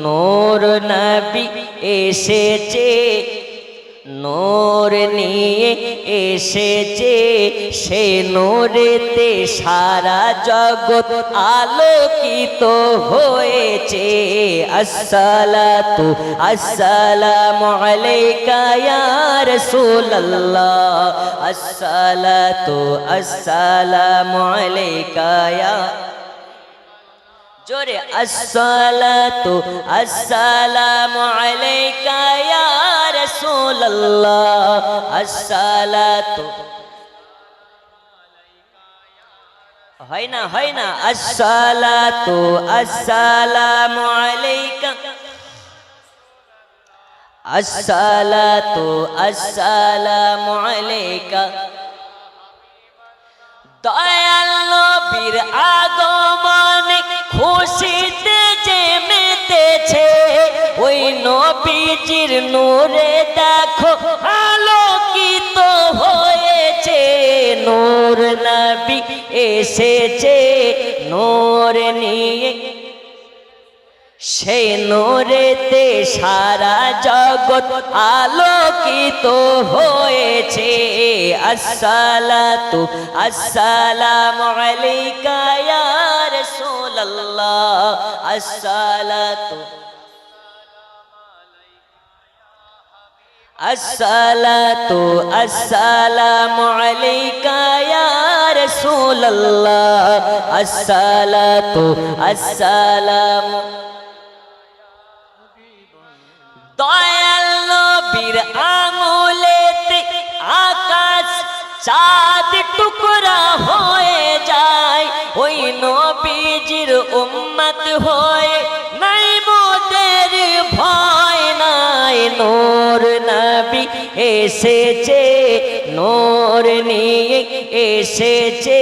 নূর নবী এসেছে, নূর নিয়ে এসেছে, সে নূরেতে সারা জগৎ আলোকিত হয়েছে। আসসালাতু আসসালামু আলাইকা ইয়া রাসূলুল্লাহ, আসসালাতু আসসালামু আলাইকা ইয়া জোরে, আসসালাতু আসসালামু আলাইকা ইয়া রাসূলুল্লাহ, আসসালাতু হয় না হয় না, আসসালাতু আসসালামু আলাইকা, আসসালাতু আসসালামু আলাইকা। দয়াল নবীর আগমনে খুশিতে যে মেতেছে, ওই নবীজির নূরে দেখো আলোকিত হয়েছে। নূর নবী এসেছে, নূর নিয়ে, সেই নূরেতে সারা জগৎ আলোকিত হয়েছে। আসসালাতু আসসালামু আলাইকা ইয়া রাসূলুল্লাহ, আসসালাতু আসসালাতু আসসালামু আলাইকা ইয়া রাসূলুল্লাহ, আসসালাতু আসসালামু। দয়াল নবীর আঙুলেতে আকাশ চাঁদ টুকরা হয়ে যায়, ওই নবীজির উম্মত হয়ে নাই মোদের ভয় নাই। নূর নবী এসেছে, নূর নিয়ে এসেছে,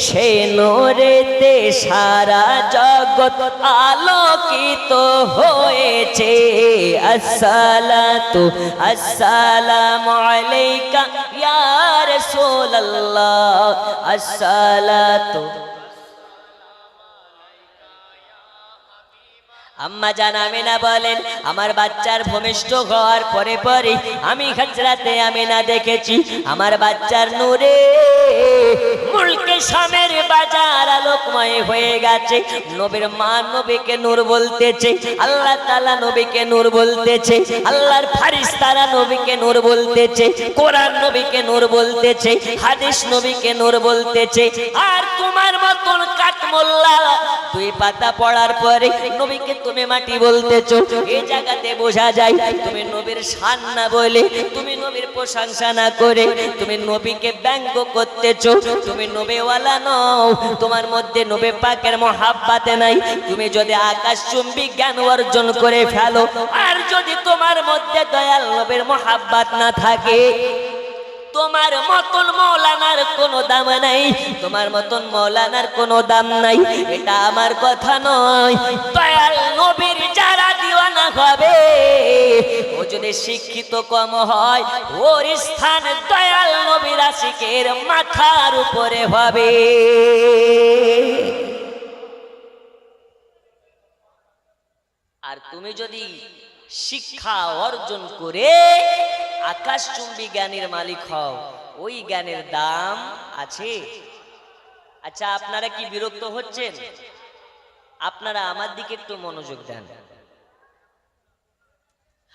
সে নূরেতে সারা জগৎ আলোকিত হয়েছে। আসসালাতু আসসালামু আলাইকা ইয়া রাসূলুল্লাহ, আসসালাতু। আম্মা জান আমিনা বলেন, আমার বাচ্চার ভূমিষ্ঠ হওয়ার পরে পরে আমি হযরতে আমিনা দেখেছি আমার বাচ্চার নূরে মুলকে শামের বাজার আলোকময় হয়ে গেছে। নবীর মা নবীকে নূর বলতেছে, আল্লাহ তাআলা নবীকে নূর বলতেছে, আল্লাহর ফেরেশতারা নবীকে নূর বলতেছে, কোরআন নবীকে নূর বলতেছে, হাদিস নবীকে নূর বলতেছে। আর তোমার মতন কাঠমোল্লা দুই পাতা পড়ার পরে নবীকে তুমি মাটি বলতেছো। এই জায়গাতে বোঝা যায় তুমি নবীর শান না বলে, তুমি নবীর প্রশংসা না করে তুমি নবীকে ব্যঙ্গ করতেছো। তুমি নবীওয়ালা নও, তোমার মধ্যে নবী পাকের মহাব্বতে নাই। তুমি যদি আকাশচুম্বী জ্ঞান অর্জন করে ফেলো, আর যদি তোমার মধ্যে দয়াল নবীর মহাব্বত না থাকে, তোমার মতন মৌলানার কোনো দাম নাই, তোমার মতন মৌলানার কোনো দাম নাই। এটা আমার কথা নয়। দয়াল নবীর যারা দিওয়ানা হবে, ও যদি শিক্ষিত কম হয়, ওর স্থান দয়াল নবীর আশিকের মাথার উপরে হবে। আর তুমি যদি শিক্ষা অর্জন করে আকাশচুম্বী জ্ঞানের মালিক হও, ওই জ্ঞানের দাম আছে। আচ্ছা, আপনারা কি বিরক্ত হচ্ছেন? আপনারা আমার দিকে একটু মনোযোগ দেন।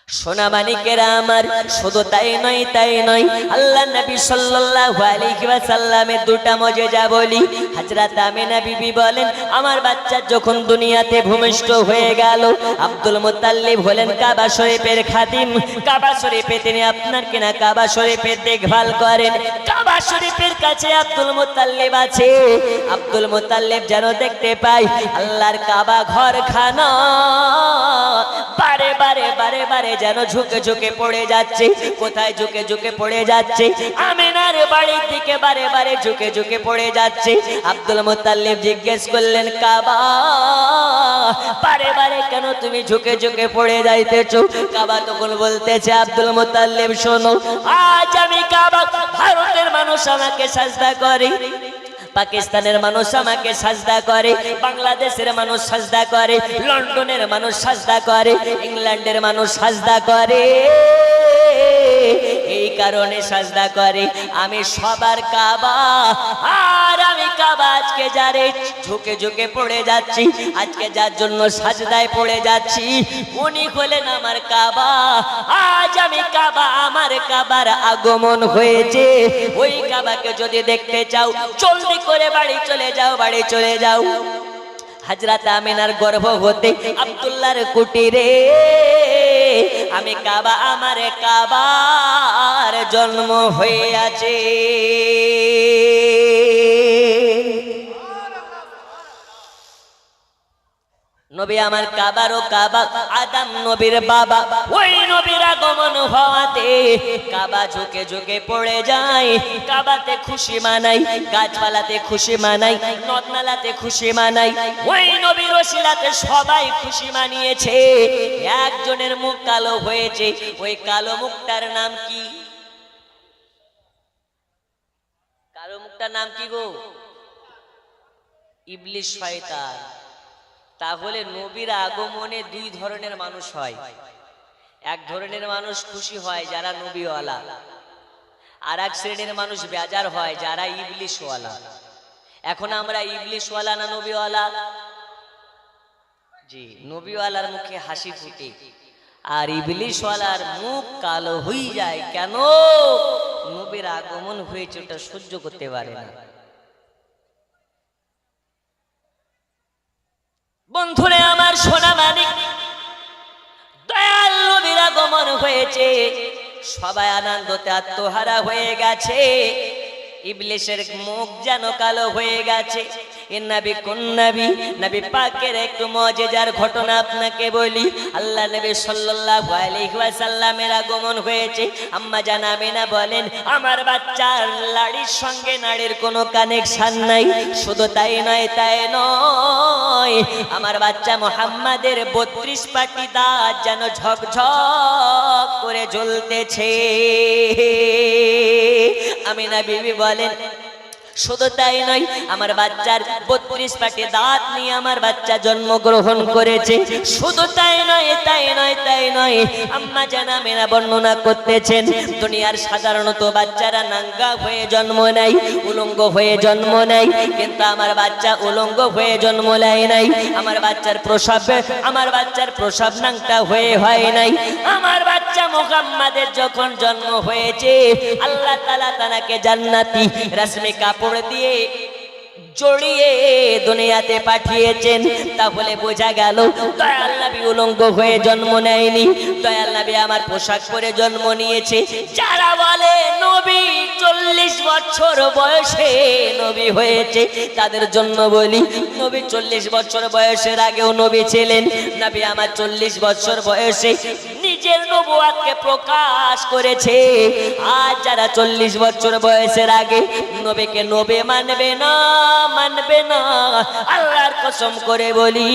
সোনা মানিকেরা আমার, শুধু তাই নয় তাই নয়, আল্লাহ নবী সাল্লাল্লাহু আলাইহি ওয়াসাল্লামের দুটা মুজিজা বলি। হযরত আমিনা বিবি বলেন, আমার বাচ্চা যখন দুনিয়াতে ভূমিষ্ঠ হয়ে গেল, আব্দুল মুত্তালিব হলেন কাবা শরীফের খাদিম। কাবা শরীফে তিনি আপনার কিনা কাবা শরীফের দেখভাল করেন। কাবা শরীফের কাছে আব্দুল মুত্তালিব আছে। আব্দুল মুত্তালিব যেন দেখতে পায় আল্লাহর কাবা ঘরখানা বারে বারে বারে বারে যেন ঝুঁকে ঝুঁকে পড়ে যাচ্ছে। কোথায় ঝুঁকে ঝুঁকে পড়ে যাচ্ছে? আমিনার বাড়ির দিকে বারে বারে ঝুঁকে ঝুঁকে পড়ে যাচ্ছে। আব্দুল মুত্তালিব জিজ্ঞেস করলেন, কাবা বারে বারে কেন তুমি ঝুঁকে ঝুঁকে পড়ে যাইতেছো? কাবা তখন বলতেছে, আব্দুল মুত্তালিব শোনো, আজ আমি কাবা, ভারতের মানুষ আমাকে সাজদা করে, পাকিস্তানের মানুষ আমাকে সাজদা করে, বাংলাদেশের মানুষ সাজদা করে, লন্ডনের মানুষ সাজদা করে, ইংল্যান্ডের মানুষ সাজদা করে। এই কারণে সাজদা করে আমি সবার কাবা, আর আমি কাবা আজকে যারে ঝুঁকে ঝুঁকে পড়ে যাচ্ছি, আজকে যার জন্য সাজদায় পড়ে যাচ্ছি, উনি হলেন আমার কাবা। আজ আমি কাবা, আমার কাবার আগমন হয়েছে। ওই কাবাকে যদি দেখতে চাও জলদি করে বাড়ি চলে যাও, বাড়ি চলে যাও। হযরত আমিনার গর্ভ হতে আব্দুল্লাহর কুটিরে আমি কাবা, আমার কাবার জন্ম হয়ে আছে। নবী আমার কাবারও কাবা, আদম নবীর বাবা, ওই নবীর আগমন হওয়াতে কাবা ঝুঁকে ঝুঁকে পড়ে যায়। কাবাতে খুশি মানাই, গাছপালাতে খুশি মানাই, নদনালাতে খুশি মানাই, ওই নবীর ওসিলাতে সবাই খুশি মানিয়েছে। একজনের মুখ কালো হয়েছে, ওই কালো মুখটার নাম কি? কালো মুখটার নাম কি গো? ইবলিস, শয়তান। তাহলে নবীর আগমনে দুই ধরনের মানুষ হয়। এক ধরনের মানুষ খুশি হয় যারা নবীওয়ালা, আর এক শ্রেণীর মানুষ বেজার হয় যারা ইবলিশওয়ালা। এখন আমরা ইবলিশওয়ালা না নবীওয়ালা? জি, নবীওয়ালার মুখে হাসি ফুটে, আর ইবলিশওয়ালার মুখ কালো হয়ে যায়। কেন? নবীর আগমন হয়েছে, ওটা সহ্য করতে পারে না। বন্ধুরে আমার, সোনা মানিক, দয়াল নবীর আগমন হয়েছে, সবাই আনন্দতে আত্মহারা হয়ে গেছে। ইবলিসের মুখ যেন কালো হয়ে গেছে। এ নবী কোন নবী? নবী পাকের একটু মুজিজার ঘটনা আপনাকে বলি। আল্লাহ নবী সাল্লাল্লাহু আলাইহি ওয়াসাল্লামের আগমন হয়েছে। আম্মা জান আমিনা বলেন, আমার বাচ্চার লাড়ির সঙ্গে নাড়ির কোনো কানেকশন নাই। শুধু তাই নয়, তাই নয়, আমার বাচ্চা মুহাম্মাদের 32 পাটি দাঁত যেন ঝকঝক করে জ্বলতেছে। আমিনা বিবি বলেন, শুধু তাই নয়, আমার বাচ্চার 32 পাটি দাঁত নিয়ে আমার বাচ্চা জন্মগ্রহণ করেছে। শুধু তাই নয়, তাই নয়, তাই নয়, আম্মা জান আমিনা বর্ণনা করতেছেন, দুনিয়ার সাধারণত বাচ্চারা নাঙ্গা হয়ে জন্ম নেয়, উলঙ্গ হয়ে জন্ম নেয়, কিন্তু আমার বাচ্চা উলঙ্গ হয়ে জন্ম নেয় নাই। আমার বাচ্চার প্রসব নাংটা হয়ে হয় নাই। আমার বাচ্চা মুহাম্মাদের যখন জন্ম হয়েছে, আল্লাহ তাআলা তাকে জান্নাতি রেশমি কাপড় দিয়ে জড়িয়ে দুনিয়াতে পাঠিয়েছেন। তাহলে বোঝা গেল দয়াল নবী উলঙ্গ হয়ে জন্ম নেয়নি, দয়াল নবী আমার পোশাক পরে জন্ম নিয়েছে। যারা বলে নবী 40 বছর বয়সে নবী হয়েছে, তাদের জন্য বলি, নবী 40 বছর বয়সের আগেও নবী ছিলেন। নবী আমার 40 বছর বয়সে নিজের নবুয়াতকে প্রকাশ করেছে। আজ যারা 40 বছর বয়সের আগে নবীকে নবী মানবে না, মানবে না, আল্লাহর কসম করে বলি,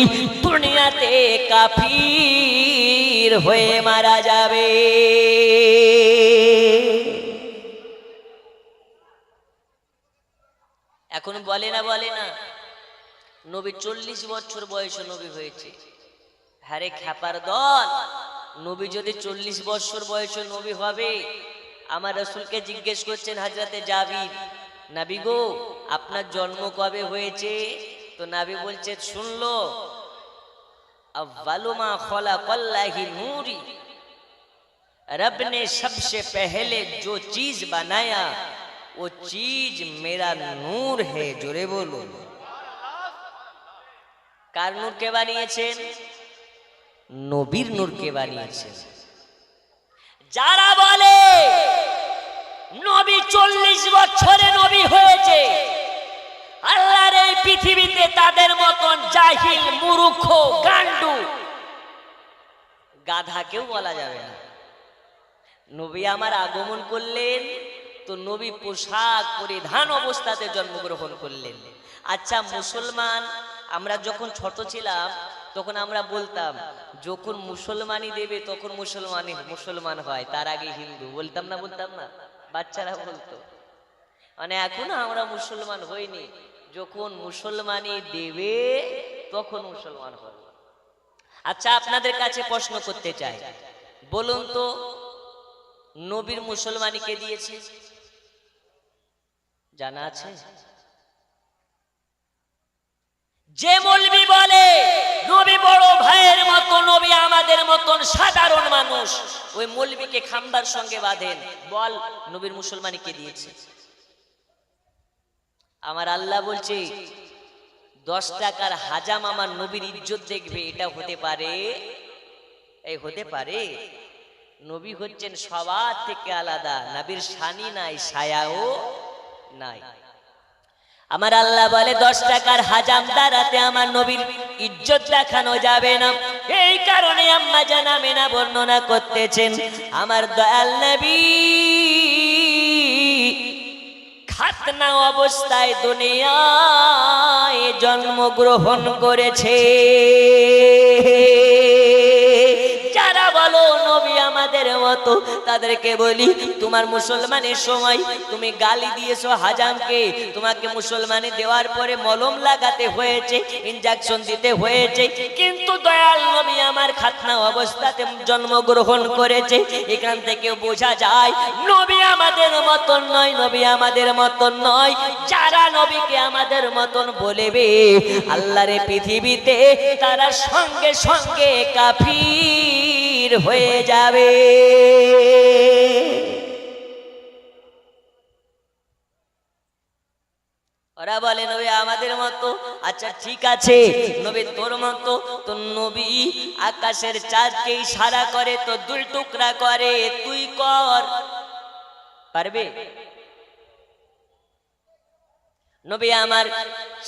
দুনিয়াতে কাফির হয়ে মারা যাবে। এখন বলে না, বলে না, নবী 40 বছর বয়সে নবী হয়েছে। হ্যারে খ্যাপার দল, নবী যদি 40 বছর বয়সে নবী হবে, আমার রাসূলকে জিজ্ঞেস করছেন হযরতে জাবির, নবী গো আপনার জন্ম কবে হয়েছে? তো নবী বলছে, শুনলো, अव्वलु मा खलक़ल्लाहि नूरी, रब ने सबसे पहले जो चीज बनाया वो चीज मेरा नूर है। जोरे बोलो, কার নূরকে বানিয়েছেন? নবীর নূরকে বানিয়েছেন। যারা বলে নবী 40 বছরে নবী হয়েছে, আল্লাহর এই পৃথিবীতে তাদের মতন জাহিল, মূর্খ, গান্ডু, গাধা কেউ বলা যাবে না। নবী আমার আগমন করলেন তো নবী পোশাক পরিধান অবস্থাতে জন্মগ্রহণ করলেন। আচ্ছা মুসলমান, আমরা যখন ছোট ছিলাম তখন আমরা বলতাম, যখন মুসলমানি দেবে তখন মুসলমান হয়, তার আগে হিন্দু। বলতাম না, বলতাম না, বাচ্চারা বলতো। মানে এখনো আমরা মুসলমান হইনি, যখন মুসলমানি দেবে তখন মুসলমান হব। আচ্ছা, আপনাদের কাছে প্রশ্ন করতে চাই, বলুন তো নবীর মুসলমানি কে দিয়েছে? জানা আছে? যে মৌলবি বলে নবী বড় ভাইয়ের মতো, নবী আমাদের মতন সাধারণ মানুষ, ওই মৌলবিকে খাম্বার সঙ্গে বাঁধেন, বল নবীর মুসলমানি কে দিয়েছে? আমার আল্লাহ বলছে 10 টাকার হাজাম আমার নবীর ইজ্জত দেখবে, এটা হতে পারে? এই হতে পারে? নবী হচ্ছেন সবার থেকে আলাদা, নবীর শানি নাই, ছায়াও নাই। আমার আল্লাহ বলে 10 টাকার হাজাম দ্বারাতে আমার নবীর ইজ্জত দেখানো যাবে না। এই কারণে আম্মা জান আমেনা বর্ণনা করতেছেন, আমার দয়াল নবী খাতনা অবস্থায় দুনিয়ায় জন্মগ্রহণ করেছে। যারা বলো নবী আমাদের মতো, তাদেরকে বলি তোমার মুসলমানের সময় তুমি গালি দিয়েছো হাজামকে, তোমাকে মুসলমানি দেওয়ার পরে মলম লাগাতে হয়েছে, ইনজেকশন দিতে হয়েছে, কিন্তু দয়াল নবী আমার খাতনা অবস্থাতে জন্মগ্রহণ করেছে। এখান থেকে বোঝা যায় নবী আমাদের মতন নয়, নবী আমাদের মতন নয়। যারা নবীকে আমাদের মতন বলবে আল্লাহর পৃথিবীতে তারা সঙ্গে সঙ্গে কাফির হয়ে যাবে। ওরা বলে নবী আমাদের মতো, আচ্ছা ঠিক আছে নবী তোর মতো, তো নবী আকাশের চাঁদকে ইশারা করে তো 2 টুকরা করে, তুই কর, পারবে? নবী আমার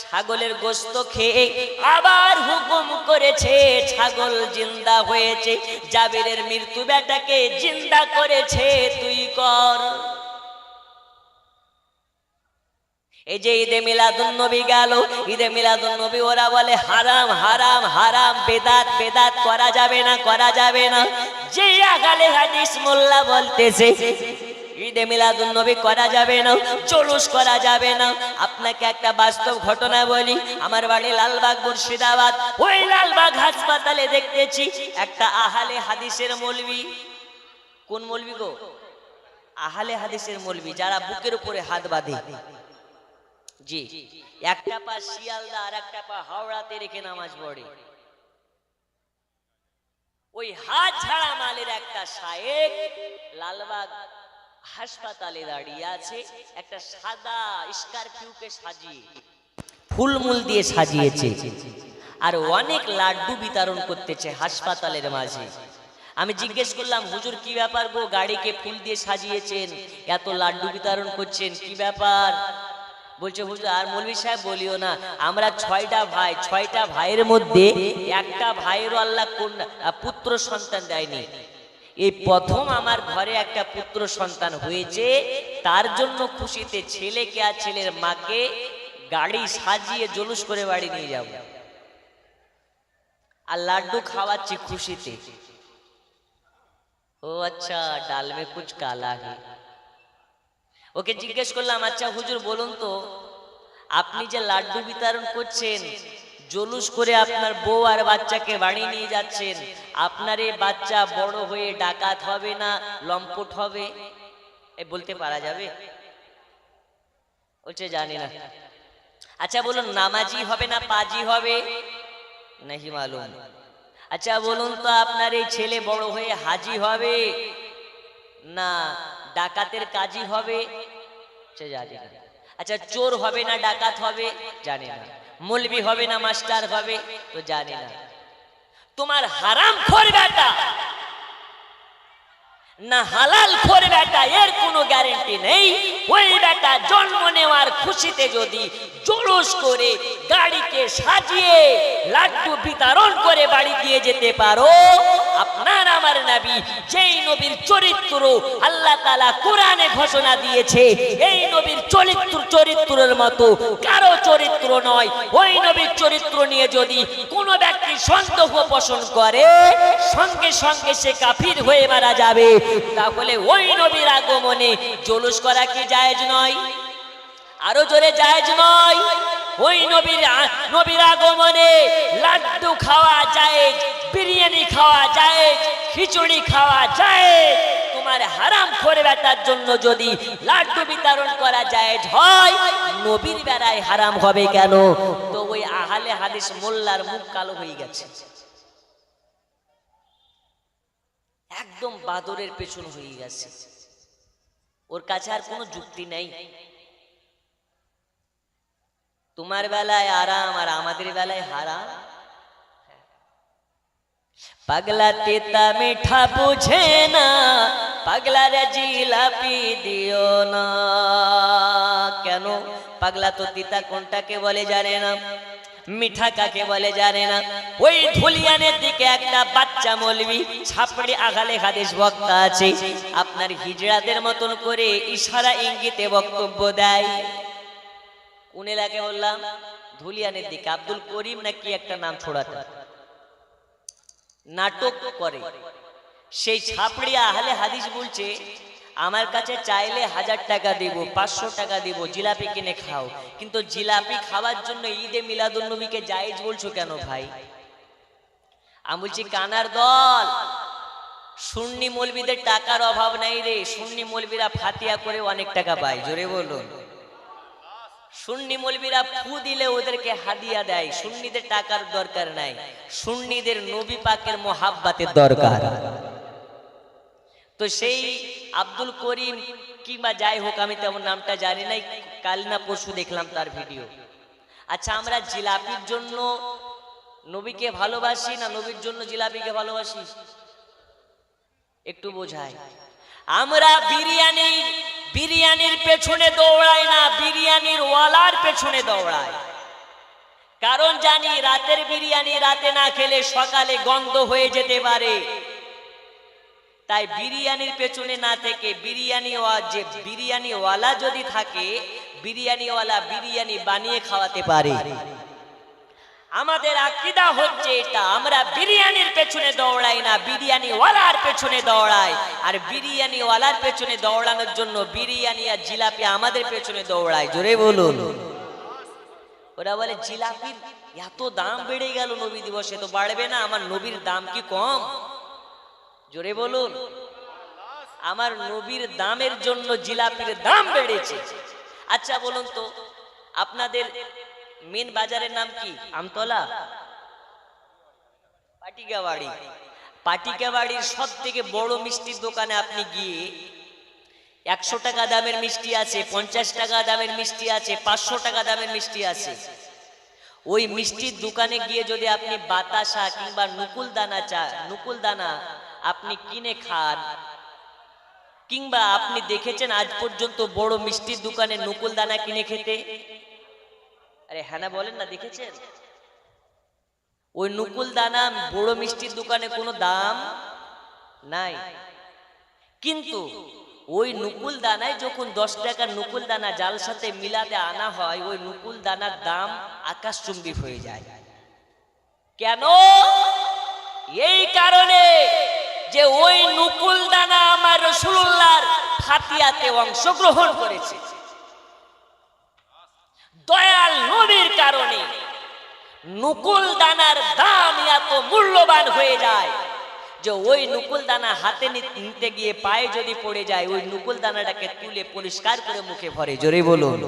ছাগলের গোশত খেয়ে আবার হুকুম করেছে, ছাগল জিন্দা হয়েছে, জাবিরের মৃত্যু বেটাকে জিন্দা করেছে, তুই কর। এই যে ঈদে মিলাদুন নবী গেল, ঈদে মিলাদুন নবী ওরা বলে হারাম হারাম হারাম, বেদাত বেদাত, করা যাবে না করা যাবে না। যে আগালে হাদিস মোল্লা বলতেছে ঈদে মিলাদুন নবী করা যাবে না, জুলুস করা যাবে না। আপনাকে একটা বাস্তব ঘটনা বলি, আমার বাড়ি লালবাগ মুর্শিদাবাদ, ওই লালবাগ হাসপাতালে দেখতেছি একটা আহলে হাদিসের মৌলবি। কোন মৌলবি গো? আহলে হাদিসের মৌলবি, যারা বুকের উপরে হাত বাঁধে। জি, একটা পা শিয়ালদা আর একটা পা হাওড়াতে রেখে নামাজ পড়ে। ওই হাত ঝাড়া মালের একটা শায়েখ লালবাগ হাসপাতালে দাঁড়িয়ে আছে, একটা সাদা স্করপিওকে সাজিয়ে ফুলমুল দিয়ে সাজিয়েছে, আর অনেক লাড্ডু বিতরণ করতেছে হাসপাতালের মাঝে। আমি জিজ্ঞেস করলাম, হুজুর কি ব্যাপার গো, গাড়িকে ফুল দিয়ে সাজিয়েছেন, এত লাড্ডু বিতরণ করছেন, কি ব্যাপার? বলছে হুজুর আর মৌলভী সাহেব বলিও না, আমরা 6টা ভাই, 6টা ভাইয়ের মধ্যে একটা ভাইয়েরও আল্লাহ পুত্র সন্তান দেয়নি। এই প্রথম আমার ঘরে একটা পুত্র সন্তান হয়েছে, তার জন্য খুশিতে ছেলেকে আর ছেলের মাকে গাড়ি সাজিয়ে জুলুস করে বাড়ি নিয়ে যাব, আর লাড্ডু খাওয়াচ্ছি খুশিতে। ও আচ্ছা, ডাল মে কুছ কালা হে। ওকে জিজ্ঞেস করলাম, আচ্ছা হুজুর বলুন তো, আপনি যে লাড্ডু বিতরণ করছেন, জুলুস করে আপনার বউ আর বাচ্চাকে বাড়ি নিয়ে যাচ্ছেন, আপনার এই বাচ্চা বড় হয়ে ডাকাত হবে না লম্পট হবে? এ বলতে পারা যাবে? বলছে জানি না। আচ্ছা বলুন, নামাজি হবে না পাজি হবে? নাহি মালুম। আচ্ছা বলুন তো, আপনার এই ছেলে বড় হয়ে হাজি হবে না ডাকাতের কাজী হবে? জানি না। আচ্ছা চোর হবে না ডাকাত হবে? জানি না। মৌলবি হবে না মাস্টার হবে? তো জানি না। তোমার হারাম খোর বেটা না হালাল খোর বেটা, এর কোনো গ্যারান্টি নেই। ওই বেটা জন্ম নেওয়ার খুশিতে যদি জুলুস করে গাড়িকে সাজিয়ে লাড্ডু বিতরণ করে বাড়ি দিয়ে যেতে পারো, আপনার আমার নবী যেই নবীর চরিত্র আল্লাহ তাআলা কোরআনে ঘোষণা দিয়েছে, এই নবীর চরিত্রের মতো কারো চরিত্র নয়। ওই নবীর চরিত্র নিয়ে যদি কোনো ব্যক্তি সন্দেহ পোষণ করে, সঙ্গে সঙ্গে সে কাফির হয়ে মারা যাবে। তাহলে ওই নবীর আগমনে জুলুস করা কি জায়েজ নয়? আরো জোরে জায়েজ নয়? ওই নবীর আগমনে লাড্ডু খাওয়া জায়েজ, বিরিয়ানি খাওয়া জায়েজ, খিচুড়ি খাওয়া জায়েজ। তোমার হারাম করে বেটার জন্য যদি লাড্ডু বিতরণ করা জায়েজ হয়, নবীর বেলায় হারাম হবে কেন? তো ওই আহলে হাদিস মোল্লার মুখ কালো হয়ে গেছে, একদম বাদরের পেছন হয়ে গেছে। ওর কাছে আর কোনো যুক্তি নেই। তোমার বেলায় আরাম আর আমাদের বেলায় হারাম। পাগলা তেতা মিঠা বুঝে না, পাগলা রে জিলাপি দিও না। কেন? পাগলা তো তিতা কোনটাকে বলে জানে না, মিঠা কাকে বলে জানে না। ওই ধুলিয়ানের দিকে একটা বাচ্চা মৌলবি ছাপড়ি আগালে হাদিস বক্তা আছে, আপনার হিজড়াদের মতন করে ইশারা ইঙ্গিতে বক্তব্য দেয়। কোন এলাকে বললাম? ধুলিয়ানের দিকে। আব্দুল করিম নাকি একটা নাম ছোড়াটা নাটক করে। সেই ছাপড়ি আহলে হাদিস বলছে, আমার কাছে চাইলে 1000 টাকা দিব, 500 টাকা দিব, জিলাপি কিনে খাও। কিন্তু জিলাপি খাওয়ার জন্য ঈদে মিলাদুন নবীকে জায়েজ বলছো কেন ভাই? আমি বলছি, কানার দল, সুন্নি মৌলবীদের টাকার অভাব নাই রে। সুন্নি মৌলবীরা ফাতিয়া করে অনেক টাকা পায়, জোরে বলুন। সুন্নি মৌলবীরা ফু দিলে ওদেরকে হাদিয়া দেয়। সুন্নিদের টাকার দরকার নাই, সুন্নিদের নবী পাকের মোহাব্বতের দরকার। তো সেই আব্দুল করিম কিংবা যাই হোক, আমি তেমন নামটা জানি নাই, কাল না পরশু দেখলাম তার ভিডিও। আচ্ছা, আমরা জিলাপির জন্য নবীকে ভালোবাসি না নবীর জন্য জিলাপিকে ভালোবাসি? একটু বোঝাই। আমরা বিরিয়ানির পেছনে দৌড়াই না, বিরিয়ানির ওয়ালার পেছনে দৌড়াই। কারণ জানি রাতের বিরিয়ানি রাতে না খেলে সকালে গন্ধ হয়ে যেতে পারে। তাই বিরিয়ানির পেছনে না থেকে বিরিয়ানিওয়ালা যদি থাকে, বিরিয়ানিওয়ালা বিরিয়ানি বানিয়ে খাওয়াতে পারে। আমাদের আকীদা হচ্ছে এটা, আমরা বিরিয়ানির পেছনে দৌড়াই না, বিরিয়ানিওয়ালার পেছনে দৌড়াই। আর বিরিয়ানিওয়ালার পেছনে দৌড়ানোর জন্য বিরিয়ানি আর জিলাপি আমাদের পেছনে দৌড়ায়, জোরে বলুন। ওরা বলে জিলাপির এত দাম বেড়ে গেল নবী দিবসে, তো বাড়বে না? আমার নবীর দাম কি কম? জোরে বলুন। আমার নবীর দামের জন্য জিলাপির দাম বেড়েছে। আচ্ছা বলুন তো, আপনাদের মেন বাজারের নাম কি? আমতলা, পাটিকাবাড়ি। পাটিকাবাড়ির সব থেকে বড় মিষ্টির দোকানে আপনি গিয়ে 100 টাকা দামের মিষ্টি আছে, 50 টাকা দামের মিষ্টি আছে, 500 টাকা দামের মিষ্টি আছে। ওই মিষ্টির দোকানে গিয়ে যদি আপনি বাতাসা কিংবা নুকুল দানা আপনি কিনে খান, কিংবা আপনি দেখেছেন আজ পর্যন্ত বড় মিষ্টির দোকানে নুকুল দানা কিনে খেতে? আরে হ্যাঁ না বলেন না, দেখেছেন? ওই নুকুল দানা বড় মিষ্টির দোকানে কোনো দাম নাই। কিন্তু ওই নুকুল দানায় যখন 10 টাকার নুকুল দানা জাল সাথে মিলাতে আনা হয়, ওই নুকুল দানার দাম আকাশচুম্বী হয়ে যায়। কেন? এই কারণে যে ওই নুকুল দানা আমার রাসূলুল্লাহর ফাতিয়াতে অংশগ্রহণ করেছে। দয়াল নবীর কারণে নুকুল দানার দাম এত মূল্যবান হয়ে যায় যে ওই নুকুল দানা হাতে নিতে গিয়ে পায়ে যদি পড়ে যায়, ওই নুকুল দানাটাকে তুলে পরিষ্কার করে মুখে ভরে, জোরে বলুন।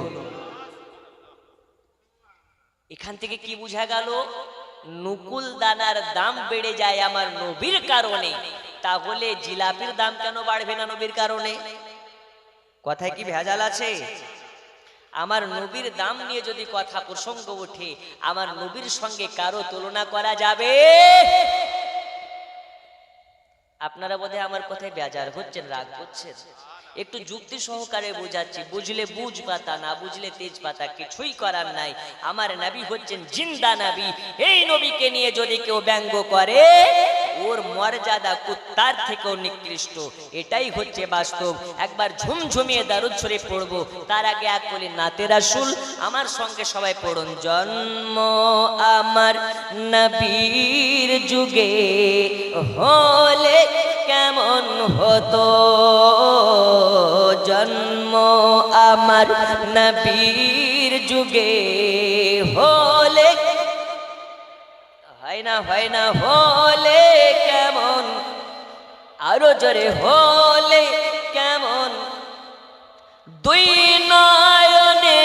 এখান থেকে কি বোঝা গেল? নুকুল দানার দাম বেড়ে যায় আমার নবীর কারণে। তাহলে জিলাপির দাম কেন বাড়বে না নবীর কারণে? কথায় কি ভেজাল আছে? আমার নবীর দাম নিয়ে যদি কথা প্রসঙ্গ ওঠে, আমার নবীর সঙ্গে কারো তুলনা করা যাবে? আপনারা বোধহয় আমার কথায় বেজার হচ্ছেন, রাগ করছেন। একটু যুক্তি সহকারে বোঝাচ্ছি, বুঝলে বুঝ পাতা, না বুঝলে তেজ পাতা, কিছুই করার নাই। আমার নবী হচ্ছেন জিন্দা নবী। এই নবীকে নিয়ে যদি কেউ ব্যঙ্গ করে, ওর মর্যাদা কুত্তার থেকেও নিকৃষ্ট। এটাই হচ্ছে বাস্তব। একবার ঝুমঝুমিয়ে দারুদ শরীফ পড়বো, তার আগে এক বলি নাতে রাসূল আমার সঙ্গে সবাই পড়ুন। জন্ম আমার নবীর যুগে হলে কেমন হতো, জন্ম আমার নবীর যুগে হলে হয় না হলে কেমন, আরো জোরে হলে কেমন, দুই নয়নে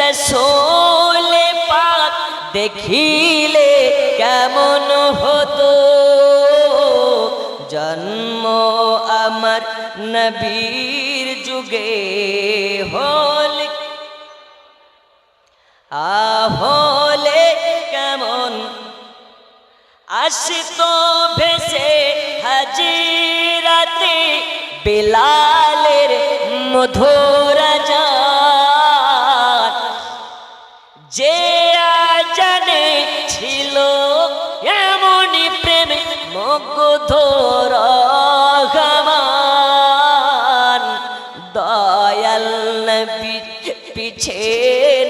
রাসূল পাক দেখিলে কেমন হতো, জন্ম আমার নবীর যুগে হলে হলে কেমন, আসতো ভেসে হাজিরাতে বিলালের মধুর আযান, যে আজানে ছিল এমনই প্রেম মুগ্ধ রহমান, দয়াল নবীর পিছে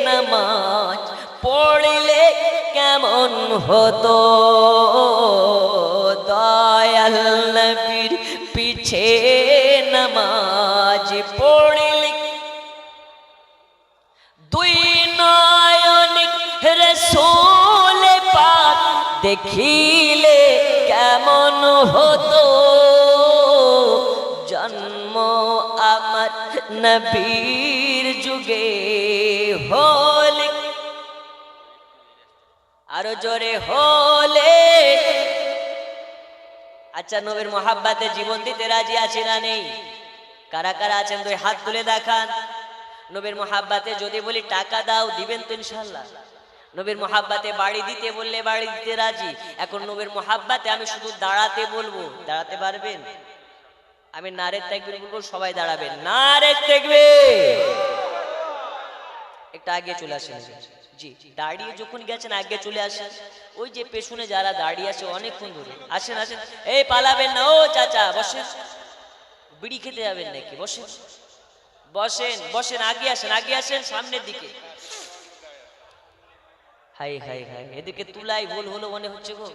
নামাজ পড়লে কেমন হতো, দয়াল নবীর পিছে নামাজ পড়লে দুই নয়ন রাসূল পাক দেখিলে কেমন হতো, জন্ম আমার নবীর যুগে হলে আরো জোরে হলে। আচ্ছা, নবীর মোহাব্বতে জীবন দিতে রাজি আছে না নেই? কারা কারা আছেন দুই হাত তুলে দেখান। নবীর মোহাব্বতে যদি বলি টাকা দাও, দিবেন তো ইনশাআল্লাহ? নবীর মোহাব্বতে বাড়ি দিতে বললে বাড়ি দিতে রাজি। এখন নবীর মোহাব্বতে আমি শুধু দাঁড়াতে বলবো, দাঁড়াতে পারবেন? আমি নারে তাকবীর বলবো, সবাই দাঁড়াবেন। নারে তাকবীর। একটু আগে চলে আসেন। জি, দাঁড়িয়ে যখন গেছেন আগে চলে আসেন। ওই যে পেছনে যারা দাঁড়িয়ে আছে অনেকক্ষণ ধরে, আসেন আসেন। এই পালাবেন না, ও চাচা বসেন। বিড়ি খেতে যাবেন নাকি? বসেন বসেন বসেন, আগে আসেন আগে আসেন, সামনের দিকে। হাই হাই হাই, এদিকে তুলাই ভুল হলো মনে হচ্ছে গো।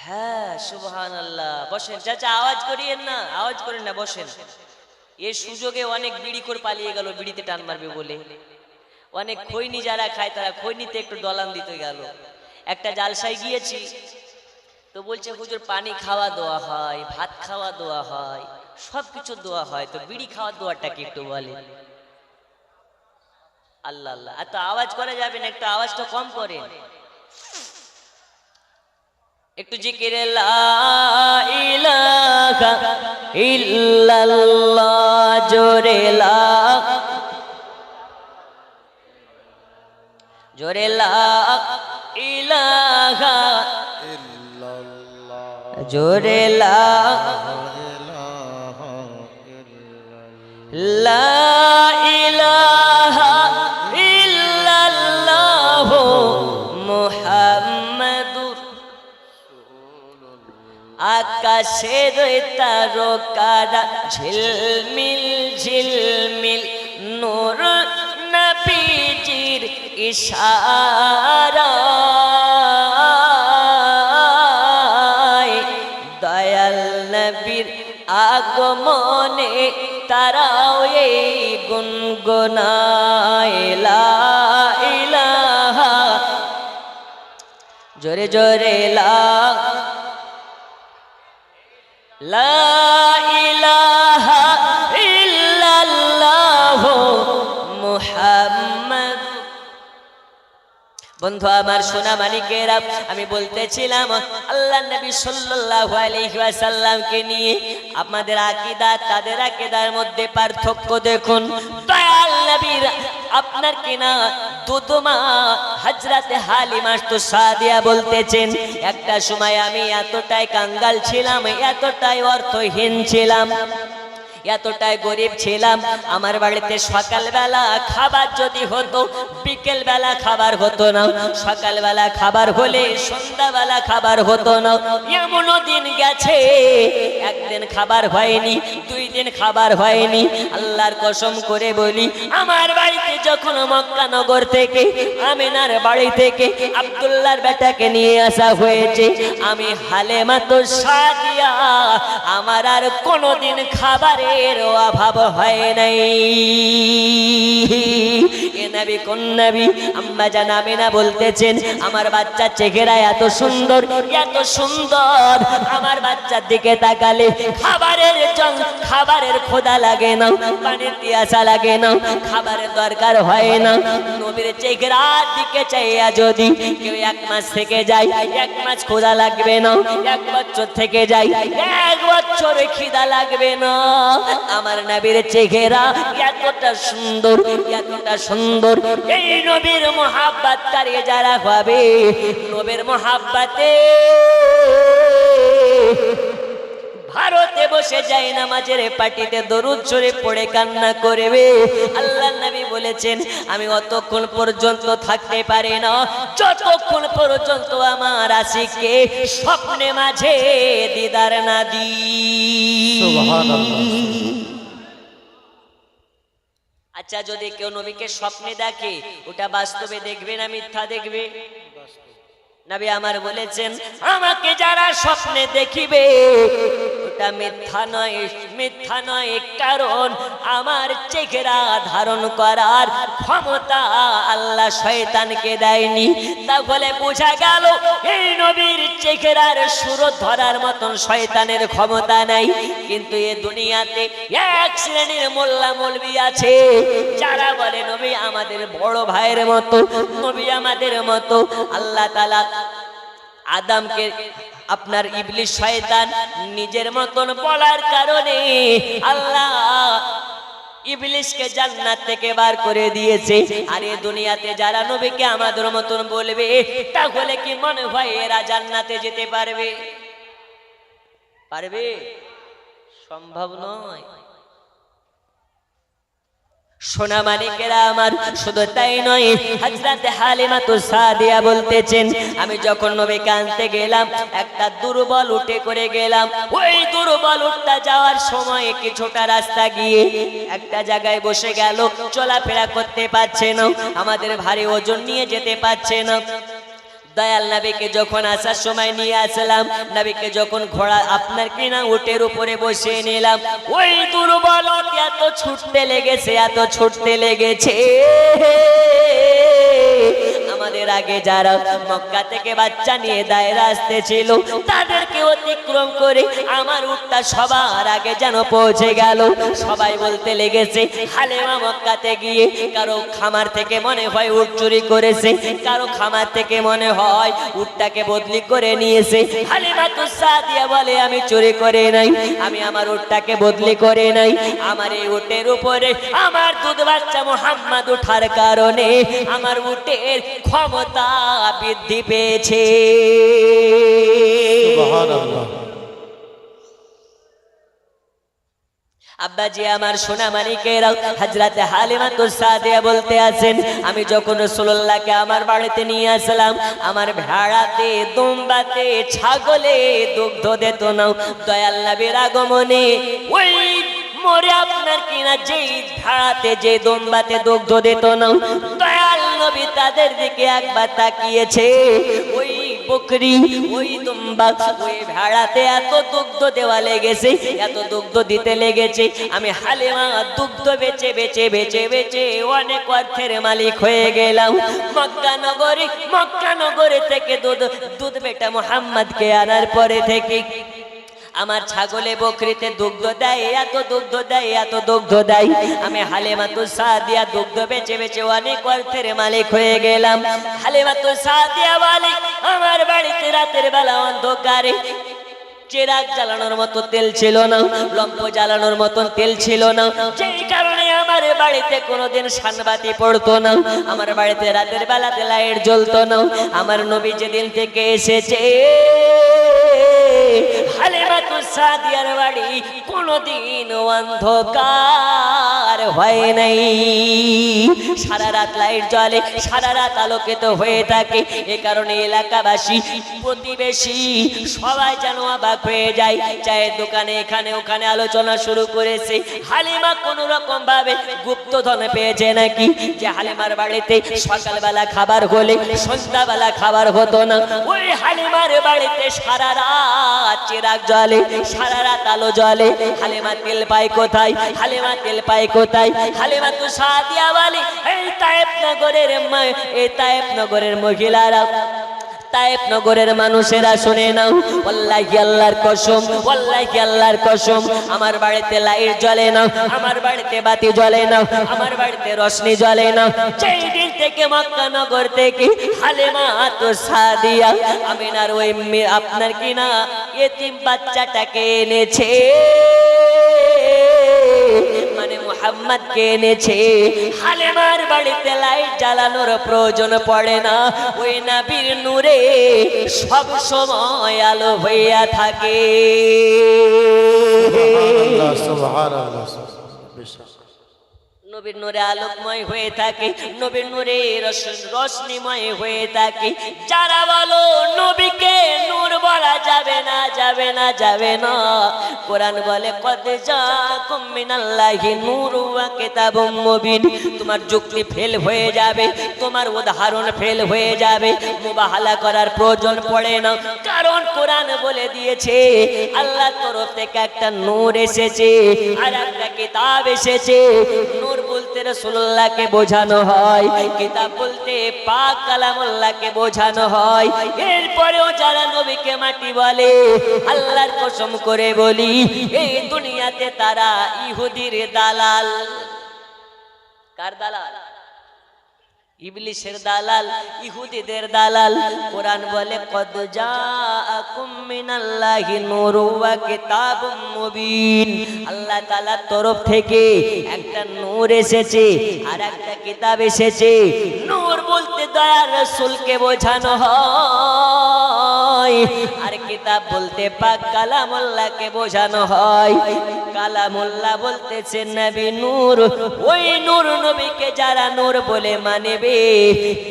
হ্যাঁ, সুবহানাল্লাহ। বসেন চাচা, আওয়াজ করিয়েন না, আওয়াজ করেন না, বসেন। এই সুযোগে অনেক বিড়ি করে পালিয়ে গেল বিড়িতে টান মারবে বলে। অনেক খৈনি যারা খায় তারা খৈনিতে একটু ডলান দিতে গেল। একটা জালসায় গিয়েছি, তো বলছে হুজুর পানি খাওয়া দোয়া হয়, ভাত খাওয়া দোয়া হয়, সবকিছু দোয়া হয়, তো বিড়ি খাওয়ার দোয়াটা কি একটু বলে? আল্লাহ আল্লাহ, এত আওয়াজ করা যাবে না, একটু আওয়াজটা কম করেন। একটু জিকিরে লা ইলাহা ইল্লাল্লাহ জোরে লা, জোরে লা ইলাহা ইল্লাল্লাহ, জোরে লা ইলাহা ইল্লাল্লাহ মুহাম্মাদুর। আকাশের তারকারা ঝিলমিল ঝিলমিল নূর নবীজির ইশারায়, দয়াল নবীর আগমনে তারাও এই গুনগুনায় লা ইলাহা, জোরে জোরে লা ইলাহা ইল্লাল্লাহ মুহাম্মদ। বন্ধু আমার, সোনা মানিকেরা, আমি বলতেছিলাম আল্লাহ নবী সাল্লাল্লাহু আলাইহি ওয়াসাল্লামকে নিয়ে আমাদের আকীদা তাদের আকীদার মধ্যে পার্থক্য দেখুন। দয়াল নবীর আপনার কিনা দুধমা হযরতে হালিমা তো সাদিয়া বলতেছেন, একটা সময় আমি এতটাই কাঙ্গাল ছিলাম, এতটাই অর্থহীন ছিলাম, এতটাই গরিব ছিলাম, আমার বাড়িতে সকালবেলা খাবার যদি হতো, বিকেল বেলা খাবার হতো না, সকালবেলা খাবার হলে সন্ধ্যাবেলা খাবার হতো না। এমনও দিন গেছে একদিন খাবার হয়নি, 2 দিন খাবার হয়নি। আল্লাহর কসম করে বলি, আমার বাড়িতে যখন মক্কা নগর থেকে আমিনার বাড়ি থেকে আব্দুল্লাহর বেটাকে নিয়ে আসা হয়েছে, আমি হালেমা তো সাদিয়া, আমার আর কোনোদিন খাবারের অভাব হয় নাই। এ নবী কোন নবী? আম্মা জান আমিনা বলতেছেন, আমার বাচ্চার চেহারা এত সুন্দর, এত সুন্দর, আমার বাচ্চার দিকে তাকালে খাবারের খোদা লাগে না, পানির পিয়াসা লাগে না, খাবারের দরকার হয় না। নবীর চেহারার দিকে চাইয়া যদি কেউ 1 মাস থেকে যায়, 1 মাস খোদা লাগবে না, 1 বছর থেকে যায়, 1 বছর খিদা লাগবে না। আমার নবীর চেহারা এতটা সুন্দর, এতটা সুন্দর। এই নবীর মোহাব্বত কারে যারা হবে, নবীর মোহাব্বতে ভারতে বসে যায় নামাজের পাটিতে দরুদ শরীফ পড়ে কান্না করবে। আল্লাহর নবী বলেছেন, আমি অতক্ষণ পর্যন্ত থাকতে পারি না যতক্ষণ পর্যন্ত আমার আশিককে স্বপ্নে মাঝে দিদার না দিই। সুবহানাল্লাহ। আচ্ছা, যদি কেউ নবীকে স্বপ্নে দেখে, ওটা বাস্তবে দেখবে না মিথ্যা দেখবে? নবী আমার বলেছেন, আমাকে যারা স্বপ্নে দেখিবে ওটা মিথ্যা নয়, মিথ্যা নয়, কারণ আমার চেহারা ধারণ করার ক্ষমতা আল্লাহ শয়তানকে দেয়নি। তাহলে বোঝা গেল এই নবীর চেহারার সুরত ধরার মতন শয়তানের ক্ষমতা নাই। কিন্তু এ দুনিয়াতে 1 শ্রেণীর মোল্লা মৌলবি আছে যারা বলে নবী আমাদের বড় ভাইয়ের মতো, নবী আমাদের মতো। আল্লাহ তাআলা আদমকে, আপনার ইবলিস শয়তান নিজের মতন বলার কারণে আল্লাহ ইবলিসকে জান্নাত থেকে বার করে দিয়েছে। আর এই দুনিয়াতে যারা নবীকে আমাদের মতন বলবে, তাহলে কি মনে হয় এরা জান্নাতে যেতে পারবে? পারবে? সম্ভব নয়। সোনা মানিকেরা আমার, শুধু তাই নয়, হযরত হালিমা সাদিয়া বলতেছেন, আমি যখন নবীকে আনতে গেলাম, একটা দুর্বল উটে করে গেলাম। ওই দুর্বল উটটা যাওয়ার সময় কিছুটা রাস্তা গিয়ে একটা জায়গায় বসে গেল, চলাফেরা করতে পারছে না, আমাদের ভারী ওজন নিয়ে যেতে পারছে না। দয়াল নবীকে যখন আসার সময় নিয়ে আসলাম, নবীকে যখন ঘোড়া আপনার কিনা উটের উপরে বসিয়ে নিলাম, ওই দুর্বল উট এত ছুটতে লেগেছে, এত ছুটতে লেগেছে, আমাদের আগে যারা মক্কা থেকে বাচ্চা নিয়ে দায়রা আসতেছিল তাদেরকে অতিক্রম করে আমার উটটা সবার আগে যেন পৌঁছে গেল। সবাই বলতে লেগেছে, হালিমা মক্কাতে গিয়ে কারো খামার থেকে মনে হয় উট চুরি করেছে, কারো খামার থেকে মনে হয় উটটাকে বদলি করে নিয়েছে। হালিমা সাদিয়া বলে, আমি চুরি করে নাই, আমি আমার উটটাকে বদলি করে নাই, আমার এই উটের উপরে আমার দুধ বাচ্চা মুহাম্মদ উঠার কারণে আমার উটের ক্ষমতা বৃদ্ধি পেয়েছে। সুবহানাল্লাহ। আব্বাজি আমার, সোনা মানিকেরা, হযরত হালিমা সাদিয়া বলতে আছেন, আমি যখন রাসূলুল্লাহকে আমার বাড়িতে নিয়ে আসলাম, আমার ভেড়াতে, দুম্বাতে, ছাগলে দুগ্ধ দিত না। দয়াল নবীর আগমনে ওই মরে আপনার কিনা যেই ভেড়াতে, যে দুম্বাতে দুগ্ধ দিত না, দয়াল নবী তাদের দিকে একবার তাকিয়েছে। ওই বকরি, ওই দুম্বা, ওই ভেড়াতে এত দুগ্ধ দেওয়া লেগেছে, এত দুগ্ধ দিতে লেগেছে, আমি হালিমা দুগ্ধ বেচে বেচে বেচে বেচে অনেক অর্থের মালিক হয়ে গেলাম। মক্কা নগরে থেকে দুধ বেটা মুহাম্মদকে আনার পরে থেকে আমার ছাগলে বকরিতে দুগ্ধ দেয়, এত দুগ্ধ দেয়, এত দুগ্ধ দেয়, আমি হালিমা সাদিয়া দুগ্ধ বেচে বেচে অনেক অর্থের মালিক হয়ে গেলাম। হালিমা সাদিয়া বলে, আমার বাড়িতে রাতের বেলা অন্ধকারে চিরাগ জ্বালানোর মতো তেল ছিল না, লম্প জ্বালানোর মতন তেল ছিল না, যেই কারণে আমার বাড়িতে কোনোদিন সানবাতি পড়তো না, আমার বাড়িতে রাতের বেলাতে লাইট জ্বলতো না। আমার নবী যেদিন থেকে এসেছে, হালিমা হালিমাতুস সাদিয়ার বাড়ি কোনোদিন অন্ধকার হয় নাই। সারা রাত লাইট জ্বলে, সারা রাত আলোকিত হয়ে থাকে। এ কারণে এলাকাবাসী, প্রতিবেশী সবাই যেন অবাক হয়ে যায়। চায়ের দোকানে এখানে ওখানে আলোচনা শুরু করেছে, হালিমা কোনো রকম ভাবে গুপ্তধন পেয়েছে নাকি, যে হালিমার বাড়িতে সকালবেলা খাবার হলে সন্ধ্যাবেলা খাবার হতো না। ওই হালিমার বাড়িতে সারা রাত চিরাগ জ্বলে, সারা রাত আলো জ্বলে। হালিমা তেল পায় কোথায়? হালিমা তেল পায় কোথায়? হালিমাতুস সাদিয়া বলে, এই তায়েফ নগরের মহিলারা, তায়েফ নগরের মানুষেরা শুনে নাও, ওয়াল্লাহি আল্লাহর কসম, ওয়াল্লাহি আল্লাহর কসম, আমার বাড়িতে লাইট জ্বলে না, আমার বাড়িতে বাতি জ্বলে না, আমার বাড়িতে রশনি জ্বলে না। সেই দিন থেকে মক্কা নগর থেকে হালিমাতুস সাদিয়া আমিনার ওই আপনার কি না এতিম বাচ্চাটাকে এনেছে, মানে মুহাম্মদকে এনেছে। হালিমার বাড়িতে লাইট জ্বালানোর প্রয়োজন পড়ে না, ওই নবীর নূরে সব সময় আলো হইয়া থাকে। সুবহানাল্লাহ। নবীর নূরে আলোকময় হয়ে থাকে, নবীর নূরে রশ্মিময় হয়ে থাকে। যারা বলো নবীকে নূর বলা যাবে না, যাবে না, যাবে না, কোরআন বলে কদ জাকুম মিনাল্লাহি নূরুন ওয়া কিতাবুম মুবিন। তোমার যুক্তি ফেল হয়ে যাবে, তোমার উদাহরণ ফেল হয়ে যাবে, মুবাহালা করার প্রয়োজন পড়ে না। কারণ কোরআন বলে দিয়েছে আল্লাহর তরফ থেকে একটা নূর এসেছে আর একটা কিতাব এসেছে। নূর বলতে রাসূলুল্লাহকে বোঝানো হয়, কিতাব বলতে পাক কালামুল্লাহকে বোঝানো হয়। এরপরেও যারা নবীকে মাটি বলে, আল্লাহর কসম করে বলি, এই দুনিয়াতে তারা ইহুদির দালাল। কার দালাল? ইবলিসের দালাল, ইহুদিদের দালাল। কোরআন বলে কদ জাআকুম মিনাল্লাহি নূরুন ওয়া কিতাবুম মুবিন। আল্লাহ তাআলার তরফ থেকে একটা নূর এসেছে আর একটা কিতাব এসেছে। নূর বলতে দয়ার রাসূলকে বোঝানো হয়, আর কিতাব বলতে পাক কালামুল্লাহকে বোঝানো হয়। কালামুল্লাহ বলতেছে নবী নূর, ওই নূর নবীকে যারা নূর বলে মানবে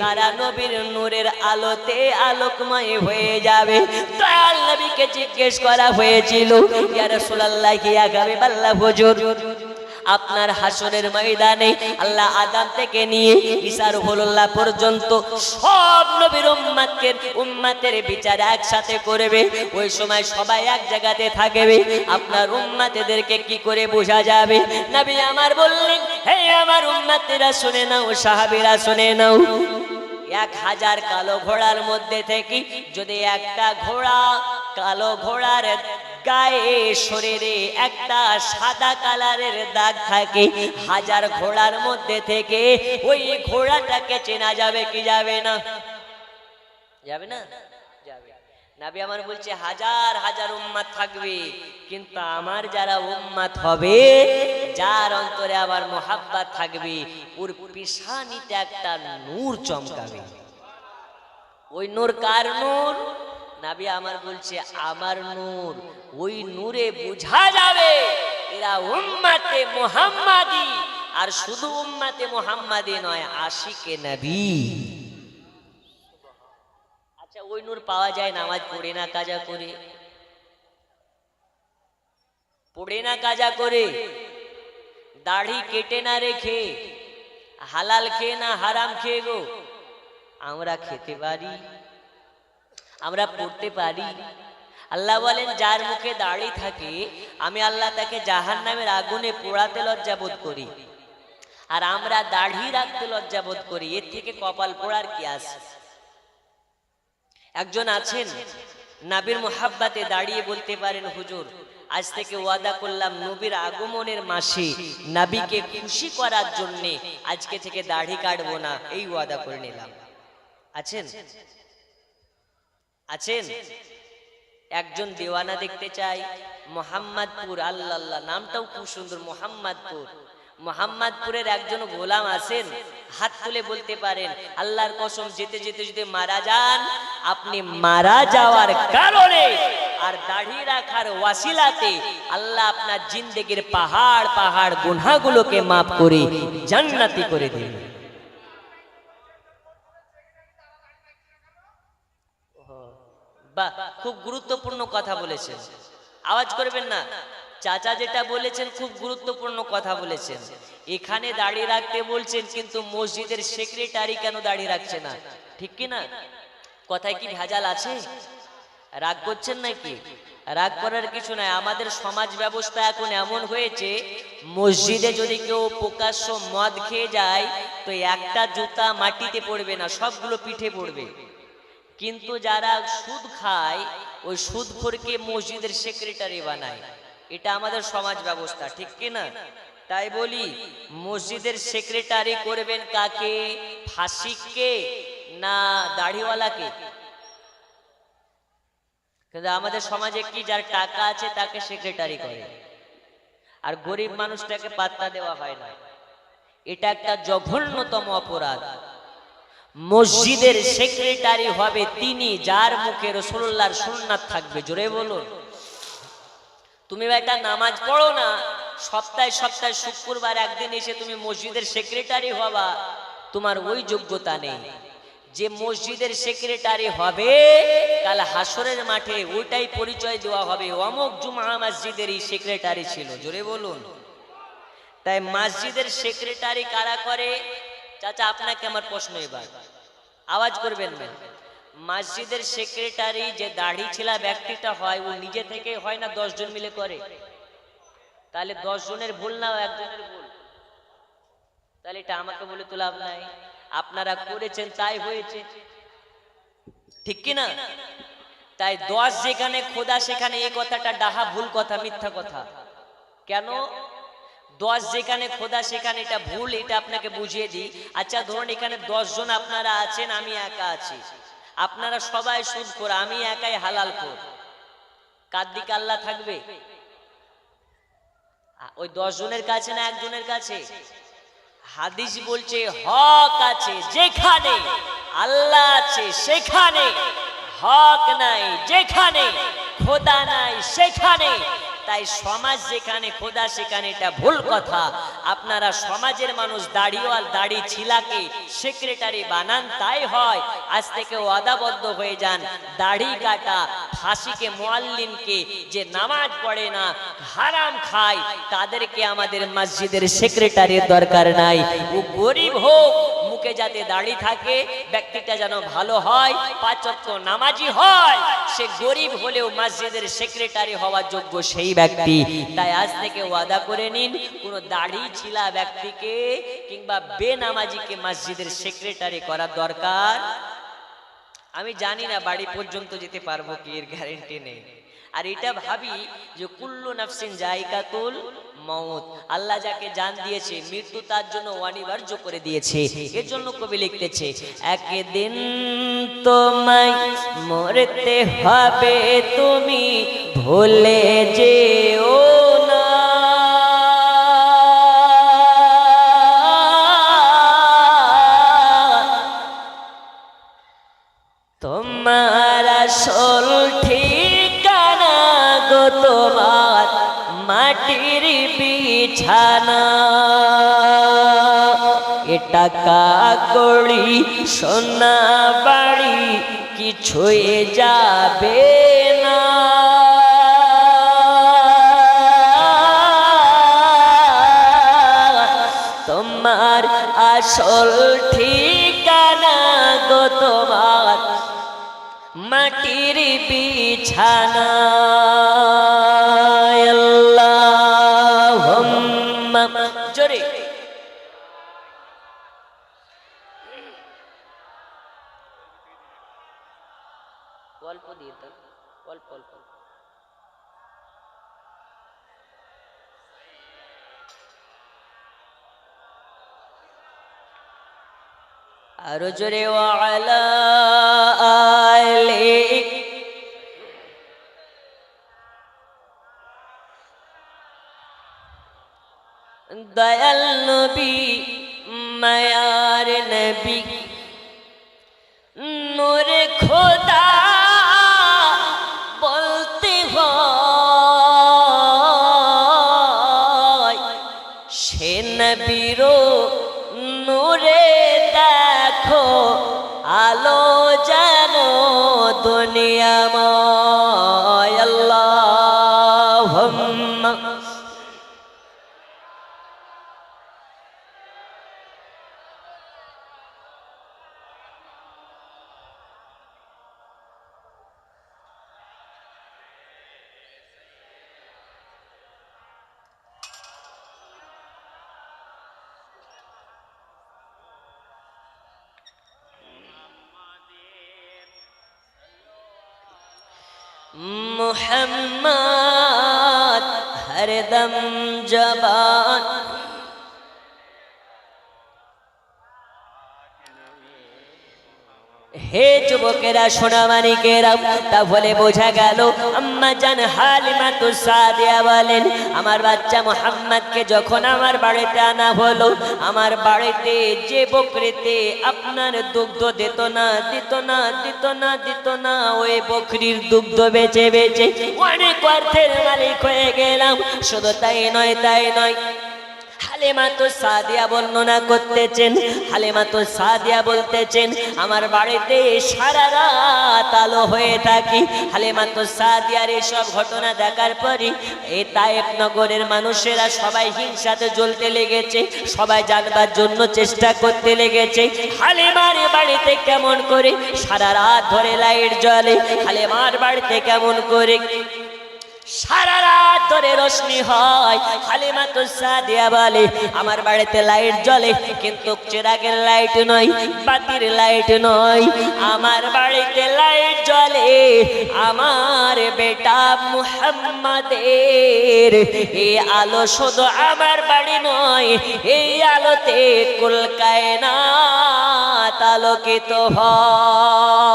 তারা নবীর নূরের আলোতে আলোকময় হয়ে যাবে। দয়াল নবীকে জিজ্ঞেস করা হয়েছিল, ইয়া রাসূলুল্লাহ কি আগামী বাল্লা হুজুর আপনার হাসরের ময়দানে আল্লাহ আদম থেকে নিয়ে ঈসা রুহুল্লাহ পর্যন্ত সব নবীর উম্মতের বিচার একসাথে করবে। ওই সময় সবাই এক জায়গাতে থাকবে, আপনার উম্মতদেরকে কি করে বোঝা যাবে? নবী আমার বললেন, হে আমার উম্মতেরা শুনে নাও, সাহাবীরা শুনে নাও, 1000 কালো ঘোড়ার মধ্যে থেকে যদি একটা ঘোড়া, কালো ঘোড়ার গায়ে শরীরে একটা সাদা কালারের দাগ থাকে, 1000 ঘোড়ার মধ্যে থেকে ওই ঘোড়াটাকে চেনা যাবে কি যাবে না? যাবে না? যাবে। নবী আমার বলছে হাজার হাজার উম্মত থাকবে, কিন্তু আমার যারা উম্মত হবে, যার অন্তরে আমার মোহাব্বত থাকবে, ওর পেশানিতে একটা নূর চমকাবে। ওই নূর কার নূর? নবী আমার বলছে আমার নূর। ওই নূরে বোঝা যাবে এরা উম্মতে মুহাম্মাদি, আর শুধু উম্মতে মুহাম্মাদি নয়, আশিকে নবী। আচ্ছা, ওই নূর পাওয়া যায় নামাজ পড়ে না কাজা করে? পড়ে না কাজা করে, দাড়ি কেটে না রেখে, হালাল খেয়ে না হারাম খেয়ে গো, আমরা খেতে পারি, আমরা পড়তে পারি। আল্লাহ বলেন যার মুখে দাড়ি থাকে আমি আল্লাহ তাকে জাহান্নামের আগুনে পোড়াতে লজ্জা বোধ করি, আর আমরা দাড়ি রাখতে লজ্জা বোধ করি। এর থেকে কপাল পোড়ার কি আছে? একজন আছেন নবীর মুহাব্বতে দাঁড়িয়ে বলতে পারেন, হুজুর আজ থেকে ওয়াদা করলাম নবীর আগমনের মাসে নবীকে খুশি করার জন্য আজকে থেকে দাড়ি কাটবো না, এই ওয়াদা করে নিলাম। আছেন? আছেন? একজন দেওয়ানা দেখতে চাই মোহাম্মদপুর, আল্লাহ নামটাও খুব সুন্দর, মোহাম্মদপুর। মোহাম্মদপুরের একজন গোলাম আছেন, হাত তুলে বলতে পারেন আল্লাহর কসম যেতে যেতে যদি মারা যান, আপনি মারা যাওয়ার কারণে আর দাড়ি রাখার ওয়াসিলাতে আল্লাহ আপনার জিন্দেগির পাহাড় পাহাড় গুনাহগুলোকে মাফ করে জান্নাতি করে দিন। বাহ, খুব গুরুত্বপূর্ণ কথা বলেছেন, আওয়াজ করবেন না। চাচা যেটা বলেছেন খুব গুরুত্বপূর্ণ কথা বলেছেন। এখানে দাঁড়িয়ে রাখতে বলছেন, কিন্তু মসজিদের সেক্রেটারি কেন দাঁড়িয়ে রাখছে না? ঠিক কি না? কথায় কি ভেজাল আছে? রাগ করছেন নাকি? রাগ করার কিছু নাই। আমাদের সমাজ ব্যবস্থা এখন এমন হয়েছে, মসজিদে যদি কেউ প্রকাশ্য মদ খেয়ে যায় তো একটা জুতা মাটিতে পড়বে না, সবগুলো পিঠে পড়বে। কিন্তু যারা সুদ খায় ওই সুদখোরকে মসজিদের সেক্রেটারি বানায়। এটা আমাদের সমাজ ব্যবস্থা, ঠিক কি না? তাই বলি, মসজিদের সেক্রেটারি করবেন কাকে? ফাসিককে না দাড়িওয়ালাকে? কিন্তু আমাদের সমাজে কি, যার টাকা আছে তাকে সেক্রেটারি করে, আর গরিব মানুষটাকে পাত্তা দেওয়া হয় না। এটা একটা জঘন্যতম অপরাধ। মসজিদের সেক্রেটারি হবে তিনি যার মুখে রাসূলুল্লাহর সুন্নাত থাকবে। জোরে বলুন। তুমি একটা নামাজ পড়ো না, সপ্তাহে সপ্তাহে শুক্রবার একদিন এসে তুমি মসজিদের সেক্রেটারি হবা, তোমার ওই যোগ্যতা নেই। যে মসজিদের সেক্রেটারি হবে কাল হাসরের মাঠে ওইটাই পরিচয় দেওয়া হবে, অমুক জুমা মসজিদেরই সেক্রেটারি ছিল। জোরে বলুন। তাই মসজিদের সেক্রেটারি কারা করে? চাচা আপনাকে আমার প্রশ্ন, এবার আওয়াজ করবেন না। মসজিদের সেক্রেটারি যে দাড়ি ছিলা ব্যক্তিটা হয়, ও নিজে থেকে হয় না 10 জন মিলে করে? তাহলে 10 জনের ভুল না একজনের ভুল? তাহলে এটা আমাকে বলে তো লাভ নাই, আপনারা করেছেন তাই হয়েছে, ঠিক কি না? তাই 10 যেখানে খোদা সেখানে, এই কথাটা ডাহা ভুল কথা, মিথ্যা কথা। কেন? 10 যেখানে খোদা সেখানে, এটা ভুল। এটা আপনাকে বুঝিয়ে দিই। আচ্ছা ধরুন এখানে 10 জন আপনারা আছেন, আমি একা আছি। আপনারা সবাই সুদখোর, আমি একাই হালালখোর। কার দিকে আল্লাহ থাকবে? ওই 10 জনের কাছে না একজনের কাছে? হাদিস বলছে হক আছে যেখানে আল্লাহ আছে সেখানে হক নাই, যেখানে খোদা নাই সেখানে। তাই সমাজ যেখানে খোদা সেখানে, এটা ভুল কথা। আপনারা সমাজের মানুষ দাড়িওয়াল দাড়ি ছিলাকে সেক্রেটারি বানান, তাই হয়। আজ থেকে ওয়াদাবদ্ধ হয়ে যান, দাড়ি কাটা ফাঁসিকে মুআল্লিমকে যে নামাজ পড়ে না, হারাম খায়, তাদেরকে আমাদের মসজিদের সেক্রেটারির দরকার নাই। ও গরিব হোক, মুখে যাতে দাড়ি থাকে, ব্যক্তিটা যেন ভালো হয়, 5 ওয়াক্ত নামাজি হয়, সে গরিব হলেও মসজিদের সেক্রেটারি হওয়ার যোগ্য সেই ব্যক্তি। তাই আজ থেকে ওয়াদা করে নিন, কোন দাড়ি ছিলা ব্যক্তিকে কিংবা বেনামাজিকে মসজিদের সেক্রেটারি করার দরকার। আমি জানি না বাড়ি পর্যন্ত যেতে পারবো কি, এর গ্যারান্টি নেই। আর এটা ভাবি যে কুল্লু নাফসিন জায়কাতুল মউত, আল্লাহ যাকে জান দিয়েছে মৃত্যু তার জন্য অনিবার্য করে দিয়েছে। এর জন্য কবি লিখতেছে, একদিন তোমায় মরতে হবে, তুমি ভুলে যেও না। তোমার আসল ঠিকানা গো তোমার মাটির বিছানা। এ টাকা কড়ি সোনা বাড়ি কিছুই যাবে না। তোমার আসল ঠিকানা গো তোমার মাটির বিছানা। আল্লাহুম্মা জোরে অল্প দিয়ে দাও, অল্প অল্প। আরো জোরে ওয়ালা আলি। দয়াল নবী মায়ার নবী নূরে খোদা বলতে দুনিয়াময় আল্লাহুম্মা मुहम्मद हरदम जबान হে যুবকেরা সোনামানিকেরা তাহলে বোঝা গেল আম্মা জান হালিমাতুস সাদিয়া বলেন আমার বাচ্চা মুহাম্মদকে যখন আমার বাড়িতে আনা হলো আমার বাড়িতে যে বকরিতে আপনার দুগ্ধ দিত না ওই বকরির দুগ্ধ বেচে বেচে অনেক অর্থের মালিক হয়ে গেলাম শুধু তাই নয় হালিমাতুস সাদিয়া বর্ণনা করতেছেন হালিমাতুস সাদিয়া বলতেছেন আমার বাড়িতে সারা রাত আলো হয়ে থাকি হালিমাতুস সাদিয়ার এসব ঘটনা দেখার পরই এই তায়েফ নগরের মানুষেরা সবাই হিংসাতে জ্বলতে লেগেছে সবাই জানবার জন্য চেষ্টা করতে লেগেছে হালিমার বাড়িতে কেমন করে সারা রাত ধরে লাইট জ্বলে হালিমার বাড়িতে কেমন করে সারা রাত ধরে রোশনি হয় হালিমাতুস সাদিয়া বলে আমার বাড়িতে লাইট জ্বলে কিন্তু চিরাগের লাইট নয় বাতির লাইট নয় আমার বাড়িতে লাইট জ্বলে আমার বেটা মুহাম্মাদের এই আলো শুধু আমার বাড়ি নয় এই আলোতে কুল কায়নাত আলোকিত হয়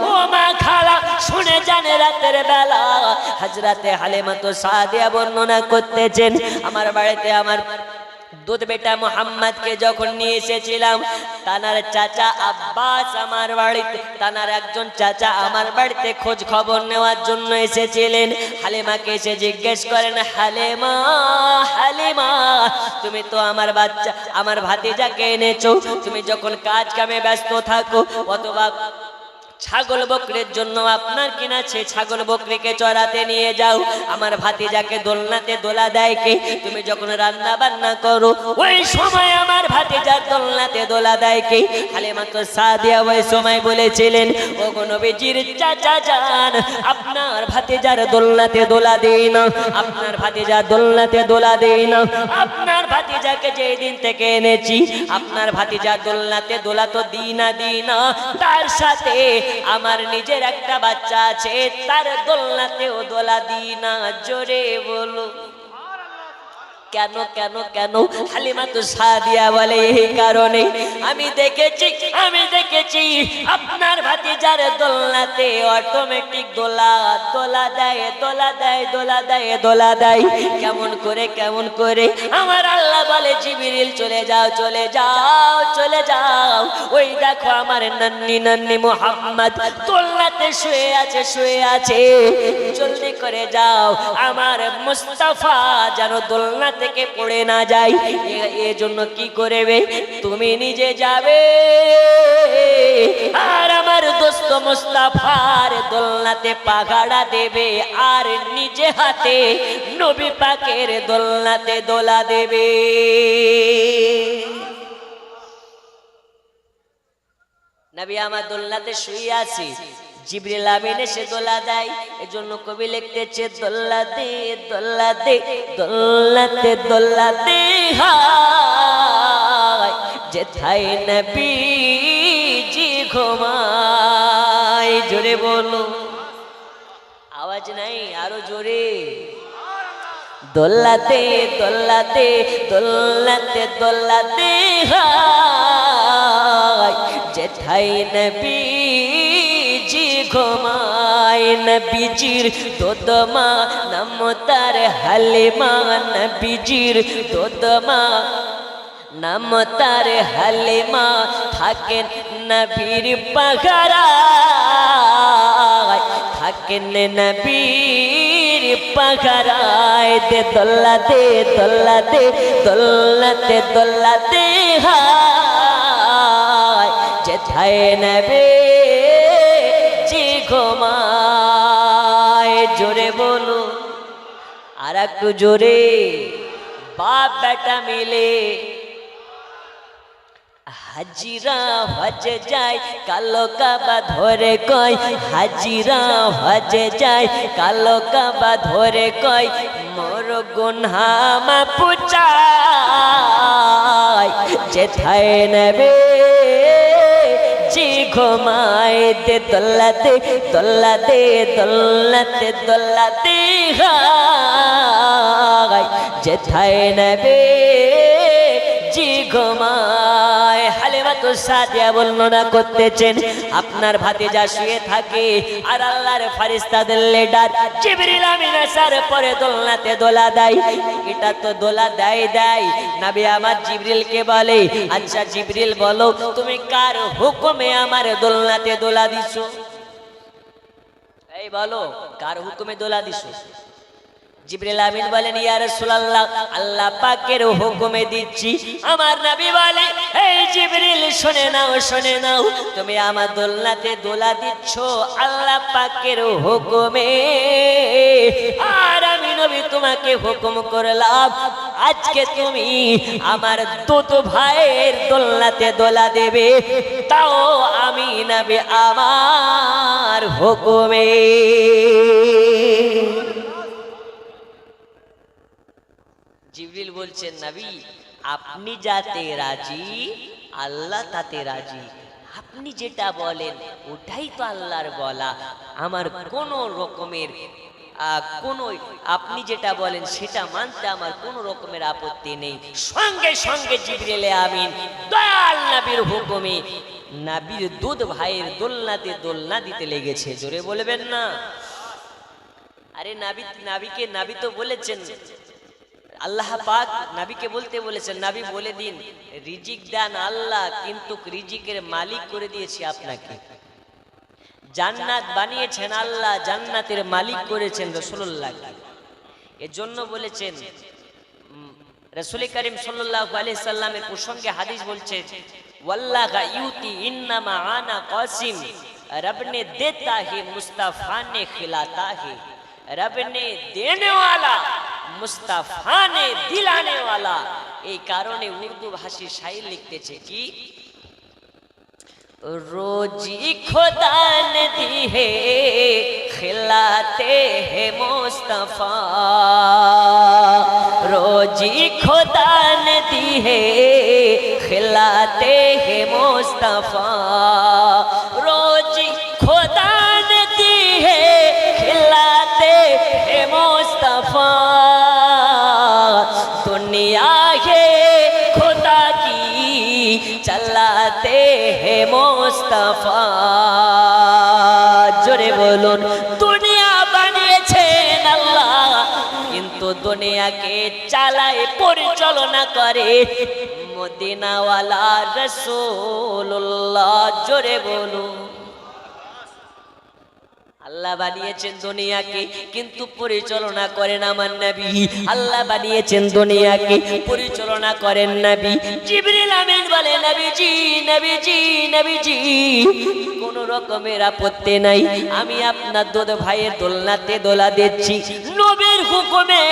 ও মা খালা শুনে জানে রাতের বেলা হযরতে হালিমাতুস সাদিয়া বর্ণনা করতেছেন আমার বাড়িতে আমার দুধ বেটা মুহাম্মদকে যখন নিয়ে এসেছিলাম তানার চাচা আব্বাস আমার বাড়িতে তানার একজন চাচা আমার বাড়িতে খোঁজ খবর নেওয়ার জন্য এসেছিলেন হালিমাকে এসে জিজ্ঞেস করেন হালিমা তুমি তো আমার বাচ্চা আমার ভাতিজাকে এনেছো তুমি যখন কাজ কামে ব্যস্ত থাকো অথবা ছাগল বকরির জন্য আপনার কিনা সে ছাগল বকরিকে চড়াতে নিয়ে যাও আমার ভাতিজাকে দোলনাতে দোলা দেয় কে তুমি যখন রান্না বান্না করো ওই সময় আমার ভাতিজার দোলনাতে দোলা দেয় কে হালিমাতুস সাদিয়া ওই সময় বলেছিলেন ওগো নবীজির চাচা জান আপনার ভাতিজার দোলনাতে দোলা দেই না আপনার ভাতিজার দোলনাতে দোলা দেই না আপনার ভাতিজাকে যেই দিন থেকে এনেছি আপনার ভাতিজার দোলনাতে দোলা তো দিই না তার সাথে আমার নিজের একটা বাচ্চা আছে তার দোলনাতেও দোলা দিই না জোরে বলো কেন কেন কেন হালিমাতুস সাদিয়া বলে এই কারণে আমি দেখেছি আপনার ভাতিজার দোলনাতে অটোমেটিক দোলা দেয় কেমন করে আমার আল্লাহ বলে জিবরিল চলে যাও ওই দেখো আমার নান্নি মুহাম্মদ দোলনাতে শুয়ে আছে জলদি করে যাও আমার মুস্তাফা যেন দোলনা থেকে পড়ে না যায় এজন্য কি করবে তুমি নিজে যাবে আর আমার দোস্ত মুস্তাফার দোলনাতে পাগাড়া দেবে আর নিজে হাতে নবী পাকের দোলনাতে দোলা দেবে নবী আমার দোলনাতে শুয়ে আছে জিবরিল আমিন এসে দোলা দেয় এজন্য কবি লিখতেছে দোলা দে হায় যেথায় নবীজি ঘুমায় জোরে বলো আওয়াজ নাই আরো জোরে দোলাতে হায় যেথায় নবীজি ঘুমায় নবীজির দোদমা নাম তার হালিমা নবীজির দোদমা নাম তার হালিমা থাকেন নবীর পাগারায় থাকেন নবীর পাগারায় দে দোলাতে হায় যেথায় নবী ঘুমায়। জোরে বলো, আর একটু জোরে। বাপ বেটা মিলে হাজিরা হজে যায়, কালো কাবা ধরে কয়। হাজিরা হজে যায়, কালো কাবা ধরে কয়। মোর গুনহা মাফ চায়, যেথায় নেবে জি ঘুমায়। দে দোল্লাতে দোল্লাতে দোল্লাতে দোল্লাতে গায়, যেথায় নেবে জি ঘুমায়। হালিমা তো সাদিয়া বর্ণনা করতেছেন, আপনার ভাতিজা শুয়ে থাকে আর আল্লাহর ফারিস্তাদের লিডার জিবরিল আমিন আসার পরে দোলনাতে দোলা দেয়। এটা তো দোলা দেয়। নবী আমার জিবরিলকে বলে, আচ্ছা জিবরিল বলো, তুমি কার হুকুমে আমার দোলনাতে দোলা দিছো? এই বলো, কার হুকুমে দোলা দিছো? জিবরিল আমিন বলেন, ইয়া রাসূলুল্লাহ, আল্লাহ পাকের হুকুমে দিচ্ছি। আমার নবী বলে, এই জিবরিল শুনে নাও, তুমি আমার দোলনাতে দোলা দিচ্ছ আল্লাহ পাকের হুকুমে। আর আমি নবী তোমাকে হুকুম করলাম, আজকে তুমি আমার দুধ ভাইয়ের দোলনাতে দোলা দেবে, তাও আমি নবী আমার হুকুমে। জিবরিল বলছেন, নবী আপনি যাতে রাজি আল্লাহ তাতে রাজি। আপনি যেটা বলেন ওটাই তো আল্লাহর বলা। আমার কোনো রকমের আপনি যেটা বলেন সেটা মানতে আমার কোনো রকমের আপত্তি নেই। সঙ্গে সঙ্গে জিবরিল আমিন দয়াল নবীর হুকুমে নবীর দুধ ভাইয়ের দোলনাতে দোলনা দিতে লেগেছে। জোরে বলবেন না? আরে নবী তো বলেছেন, আল্লাহ পাক নবীকে বলতে বলেছেন, নবী বলে দিন রিজিক দেন আল্লাহ, কিন্তু রিজিকের মালিক করে দিয়েছি আপনাকে। জান্নাত বানিয়েছেন আল্লাহ, জান্নাতের মালিক করেছেন রাসূলুল্লাহ। এজন্য বলেছেন রাসূল করিম সাল্লাল্লাহু আলাইহি সাল্লামের প্রসঙ্গে হাদিস বলছে, ওয়াল্লাহা ইউতি ইন্নামা আনা কাসিম, রব ने देता है मुस्तफा ने खिलाता है, रब ने देने वाला मुस्तफा ने दिलाने वाला। এই কারণে উর্দু ভাষী শায়র লিখতেছে কি, रोजी खुदा ने दी है खिलाते हैं मुस्तफा, रोजी खुदा ने दी है खिलाते हैं मुस्तफा, रोजी खुदा ने दी है खिलाते हैं मुस्तफा, दुनिया है खुदा की चलाते हैं मुस्तफा। জোরে বলুন, দুনিয়া বানিয়েছেন আল্লাহ, কিন্তু দুনিয়াকে চালায় পরিচালনা করে মদিনাওয়ালা রাসূলুল্লাহ। জোরে বলুন, আল্লাহ বানিয়েছেন দুনিয়াকে কিন্তু পরিচালনা করেন আমার নবী। আল্লাহ বানিয়েছেন দুনিয়াকে, পরিচালনা করেন নবী। জিবরিল আমিন বলে, নবীজি কোন রকমের আপত্তি নাই, আমি আপনার দুধ ভাইয়ের দোলনাতে দোলা দিচ্ছি। নবীর হুকুমে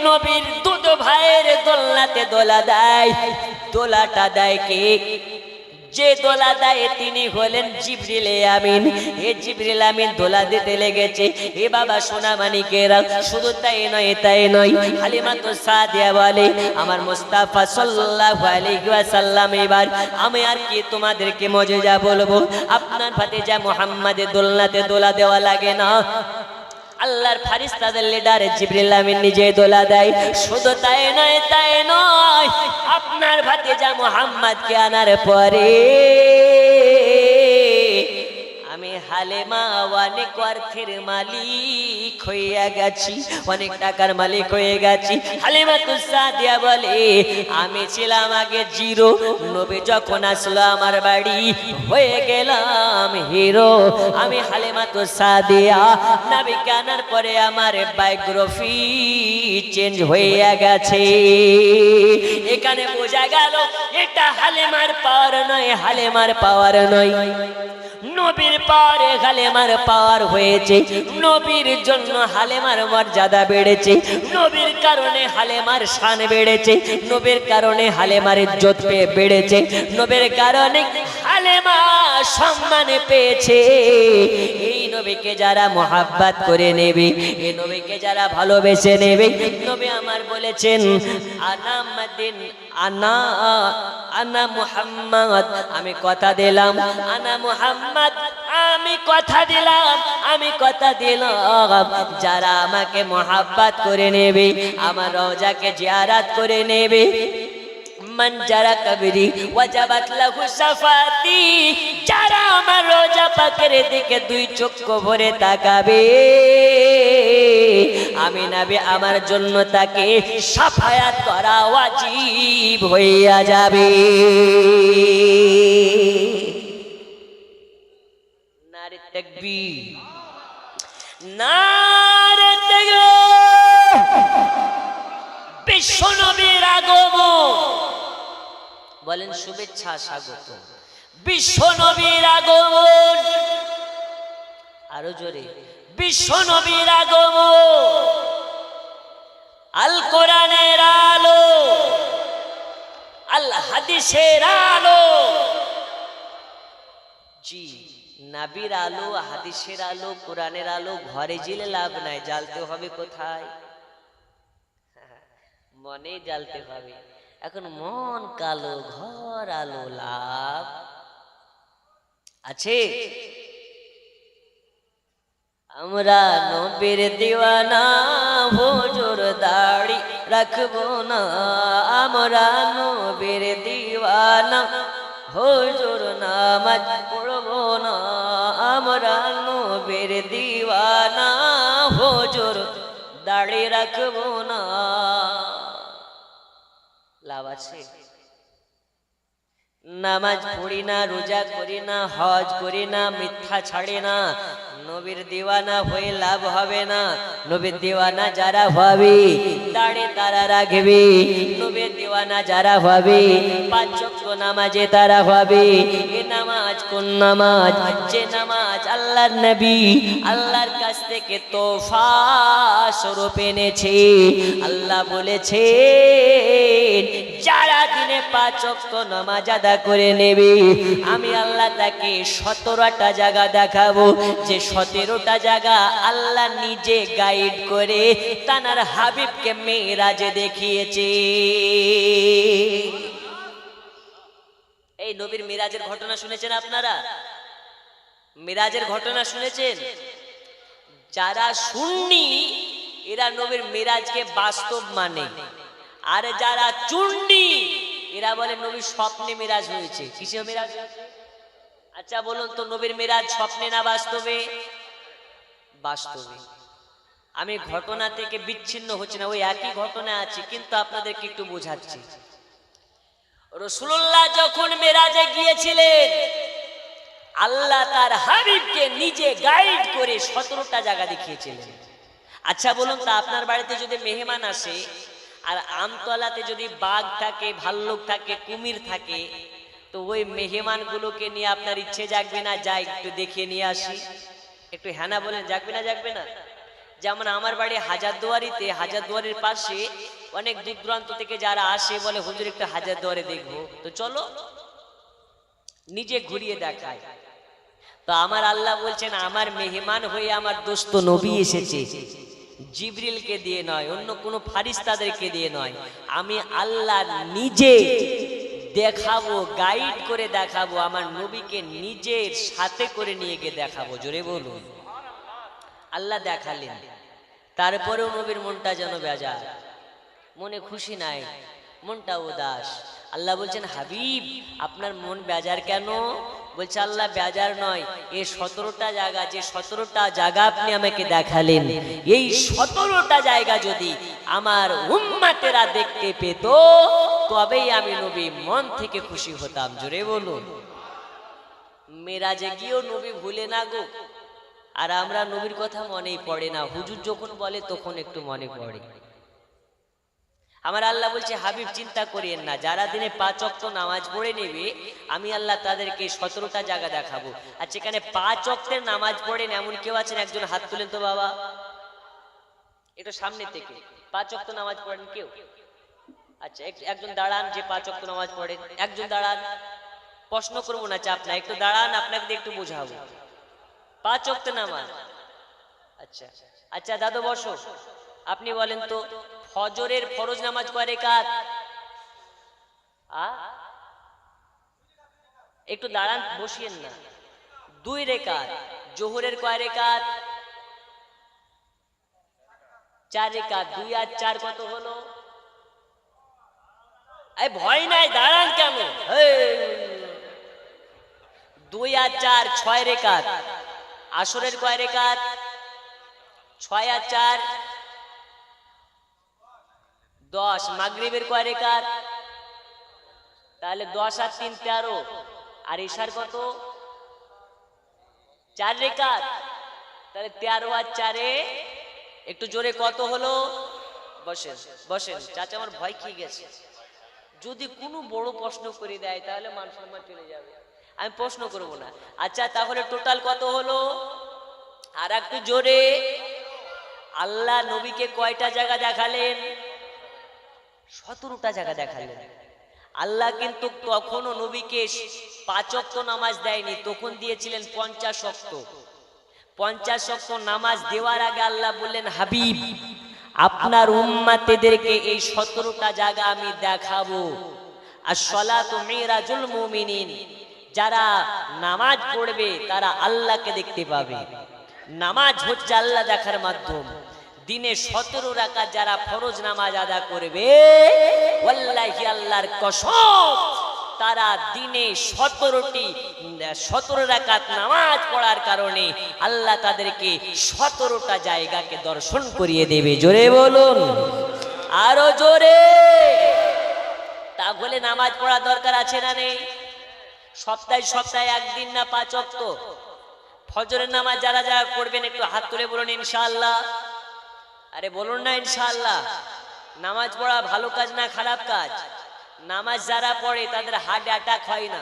নবীর দুধ ভাইয়ের দোলনাতে দোলা দেয়। দোলাটা দেয় কে? যে দোলা দেয় তিনি হলেন জিবরিল আমিন। এ জিবরিল আমিন দোলা দিতে লেগেছে। এ বাবা সোনা মানিকেরা, শুধু তাই নয়, হালিমা তো সাদিয়া বলে, আমার মুস্তাফা সাল্লাল্লাহু আলাইহি ওয়াসাল্লাম, এবার আমি আর কি তোমাদেরকে মজেজা বলবো, আপনার ভাতিজা মুহাম্মাদের দোলনাতে দোলা দেওয়া লাগে না, আল্লাহর ফারিস্তাদের লিডার জিবরিল আমিন নিজে দোলা দেয়। শুধু তাই নয়, আপনার ভাতিজা মুহাম্মদকে আনার পরে আমি হালিমা অনেক অর্থের মালিক হয়ে গেছি, অনেক টাকার মালিক হয়ে গেছি। হালিমা তো সাদিয়া বলে, আমি ছিলাম আগে জিরো, নবী যখন আসলো আমার বাড়ি হয়ে গেলাম হিরো। আমি হালিমা তো সাদিয়া, নবীকে আনার পরে আমার বায়োগ্রাফি চেঞ্জ হয়ে গেছে। এখানে বোঝা গেল এটা হালিমার পাওয়ার নয়, নবীর পাওয়ার পরে হালেমার পাওয়ার হয়েছে, নবীর জন্য হালেমার মর্যাদা বেড়েছে, নবীর কারণে হালেমার শান বেড়েছে, নবীর কারণে হালেমার ইজ্জত বেড়েছে, নবীর কারণে হালেমা সম্মান পেয়েছে। এই নবীকে যারা মোহাব্বত করে নেবে, এই নবীকে যারা ভালোবেসে নেবে, নবী আমার বলেছেন আনা মাদিন আনা আনা মুহাম্মদ, আমি কথা দিলাম, আনা মুহাম্মদ, আমি কথা দিলাম, আমি কথা দিলাম, যারা আমাকে মোহাব্বত করে নেবে, আমার রওজাকে জিয়ারত করে নেবে, মান যারা কবরি ওয়াজাবাত লাহু শাফাতি, যারা আমার রোজা পাকের দিকে দুই চক্ষু ভরে তাকাবে, আমি নবী আমার জন্য তাকে শাফায়াত করা ওয়াজিব হইয়া যাবে। নারে তাকবীর, নারে তাকবীর। বিশ্ব নবীর আগমন, বলেন শুভেচ্ছা স্বাগত, বিশ্ব নবীর আগমন, আরো জোরে, বিশ্ব নবীর আগমন, আল কোরআনের আলো, আল হাদিসের আলো। জি, নবীর আলো, হাদিসের আলো, কোরআনের আলো ঘরে জ্বেলে লাভ নাই, জ্বালতে হবে কোথায়? মনে জ্বালতে হবে। এখন মন কালো, ঘর আলো, লাভ আছে? আমরা নবীর দিওয়ানা, হুজুর দাড়ি রাখবো না, আমরা নবীর দিওয়ানা, হুজুর নামাজ পড়বো না, আমরা নবীর দিওয়ানা, হুজুর দাড়ি রাখবো না। লাভ আছে? নামাজ পড়ি না, রোজা করি না, হজ করি না, মিথ্যা ছাড়ি না, নবীর দিওয়ানা হয়ে লাভ হবে না। নবীর দিওয়ানা যারা হবে দাড়ি তারা রাখবে, নবীর দিওয়ানা যারা হবে পাঁচ ওয়াক্ত নামাজে তারা হবে। এ নামাজ কোন নামাজ? যে নামাজ আল্লাহর নবী আল্লাহর কাছ থেকে তোফা স্বরূপ এনেছে। আল্লাহ বলেছে যারা দিনে পাঁচ ওয়াক্ত নামাজ আদা করে নেবে, আমি আল্লাহ তাকে 17টা জায়গা দেখাবো, যে 17টা জায়গা আল্লাহ নিজে গাইড করে তানার হাবিবকে মেরাজে দেখিয়েছে। এই নবীর মিরাজের ঘটনা শুনেছেন আপনারা? মিরাজের ঘটনা শুনেছেন? যারা সুন্নি এরা নবীর মিরাজকে বাস্তব মানে, আর যারা চুন্নি এরা বলে নবীর স্বপ্নে মিরাজ হয়েছে। কিসে মিরাজ? আচ্ছা বলুন তো, নবীর মিরাজ স্বপ্নে না বাস্তবে? বাস্তবে। আমি ঘটনা থেকে বিচ্ছিন্ন হচ্ছে না, ওই একই ঘটনা আছে, কিন্তু আপনাদেরকে একটু বোঝাচ্ছি। রাসূলুল্লাহ যখন মিরাজে গিয়েছিলেন, আল্লাহ তার হাবিবকে নিজে গাইড করে 17টা জায়গা দেখিয়েছিলেন। আচ্ছা বলুন তো, আপনার বাড়িতে যদি মেহমান আসে আর আমতলাতে যদি বাঘ থাকে, ভাল্লুক থাকে, কুমির থাকে, তো ওই মেহমানগুলোকে নিয়ে আপনার ইচ্ছে জাগবে না, যাই একটু দেখিয়ে নিয়ে আসি? একটু হ্যাঁ না বলেন, জাগবে না জাগবে না? যেমন আমার বাড়ি হাজারদুয়ারিতে, হাজারদুয়ারির পাশে অনেক দূর দূরান্ত থেকে যারা আসে বলে হুজুর একটু হাজারদুয়ারে দেখবো, তো চলো নিজে ঘুরিয়ে দেখায়। তো আমার আল্লাহ বলছেন আমার মেহমান হয়ে আমার দোস্ত নবী এসেছে, জিবরিলকে দিয়ে নয়, অন্য কোনো ফারিস্তাদেরকে দিয়ে নয়, আমি আল্লাহ নিজে দেখাবো, গাইড করে দেখাবো, আমার নবীকে নিজের সাথে করে নিয়ে গিয়ে দেখাবো। জোরে বলুন। আল্লাহ দেখালেন, তারপরেও নবীর মনটা যেন বেজার, মনে খুশি নাই, মনটা উদাস। আল্লাহ বলছেন হাবিব আপনার মন বেজার কেন? বলছে আল্লাহ বেজার নয়, এই 17টা জায়গা, যে 17টা জায়গা আপনি আমাকে দেখালেন, এই 17টা জায়গা যদি আমার উম্মতেরা দেখতে পেত তবেই আমি নবী মন থেকে খুশি হতাম। জোরে বলুন। মেরাজে গিয়েও নবী ভুলে না গো, আর আমরা নবীর কথা মনেই পড়ে না, হুজুর যখন বলে তখন একটু মনে পড়ে। আমার আল্লাহ বলছে হাবিব চিন্তা করিয়েন না, যারা দিনে 5 ওয়াক্ত নামাজ পড়ে নেবে আমি আল্লাহ তাদেরকে 17টা জায়গা দেখাবো। আর সেখানে 5 ওয়াক্তের নামাজ পড়েন এমন কেউ আছেন? একজন হাত তুলেন তো বাবা, এটা সামনে থেকে। 5 ওয়াক্ত নামাজ পড়েন কেউ? আচ্ছা একজন দাঁড়ান, যে 5 ওয়াক্ত নামাজ পড়েন একজন দাঁড়ান। প্রশ্ন করবো না, চাপ না, একটু দাঁড়ান, আপনাকে একটু বোঝাবো। 5 ওয়াক্ত নামাজ, আচ্ছা আচ্ছা দাদু বসো, আপনি বলেন তো ফজরের ফরজ নামাজ কয় রেকাত? একটু দাঁড়ান, বসিয়েন না। 2 রেকাত। জোহরের কয় রেকাত? 4 রেকাত। 2 আর 4 কত হলো? এই ভয় নাই, দাঁড়ান কেন? 2 আর 4 6 রেকাত। আসরের কয় রেকাত? 6 আর 4 10। মাগরিবের কয় রেকাত? তাহলে 10 আর 3 13। আর ইশার কত? 4 রেকাত। তাহলে 13 আর 4 একটু জোরে কত হলো? বসেন বসেন, চাচা আমার ভয় খেয়ে গেছে। যদি কোনো বড় প্রশ্ন করে দেয় তাহলে মান সম্মান চলে যাবে, আমি প্রশ্ন করব না। আচ্ছা তাহলে টোটাল কত হলো? আর একটু জোরে। আল্লাহ নবীকে কয়টা জায়গা দেখালেন? 17টা জায়গা দেখালেন। আল্লাহ কিন্তু তখনও নবীকে 5 ওয়াক্ত নামাজ দেয়নি, তখন দিয়েছিলেন 50 ওয়াক্ত। 50 ওয়াক্ত নামাজ দেওয়ার আগে আল্লাহ বললেন, হাবিব আপনার উম্মতদেরকে এই 17টা জায়গা আমি দেখাবো। আস-সালাতু মিরাজুল মুমিনিন, যারা নামাজ পড়বে তারা আল্লাহকে দেখতে পাবে। নামাজ হচ্ছে আল্লাহ দেখার মাধ্যম। দিনে 17 রাকাত যারা ফরজ নামাজ আদা করবে, ওয়াল্লাহি আল্লাহর কসম, তারা দিনে 17 রাকাত নামাজ পড়ার কারণে আল্লাহ তাদেরকে 17টা জায়গাকে দর্শন করিয়ে দেবে। জোরে বলুন, আরো জোরে। তাহলে নামাজ পড়া দরকার আছে না নেই? সপ্তাহে সপ্তাহে একদিন না 5 ওয়াক্ত? ফজরের নামাজ যারা যারা পড়বেন একটু হাত তুলে বলুন ইনশাআল্লাহ। আরে বলুন না ইনশাআল্লাহ। নামাজ পড়া ভালো কাজ না খারাপ কাজ? নামাজ যারা পড়ে তাদের হার্ট অ্যাটাক হয় না,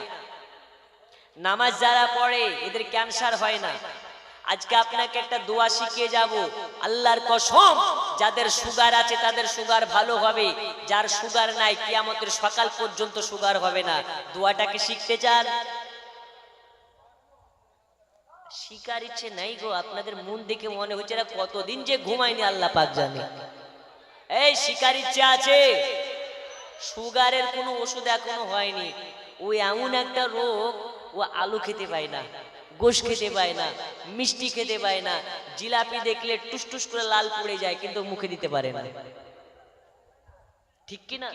নামাজ যারা পড়ে এদের ক্যান্সার হয় না। আজকে আপনাকে একটা দোয়া শিখিয়ে যাব, আল্লাহর কসম, যাদের সুগার আছে তাদের সুগার ভালো হবে, যার সুগার নাই কিয়ামতের সকাল পর্যন্ত সুগার হবে না। দোয়াটাকে শিখতে চান? শিকার ইচ্ছে নাই গো, আপনাদের মন দেখে মনে হচ্ছে এরা কতদিন যে ঘুমায়নি আল্লাহ পাক জানে। এই শিকার ইচ্ছে আছে? সুগারের কোনো ওষুধ এখনো হয়নি। ওই এমন একটা রোগ, ও আলু খেতে পায় না, গোশ খেতে পায় না, মিষ্টি খেতে পায় না, জিলাপি দেখলে টুসটুস করে লাল পড়ে যায় কিন্তু মুখে দিতে পারে না। ঠিক কি না?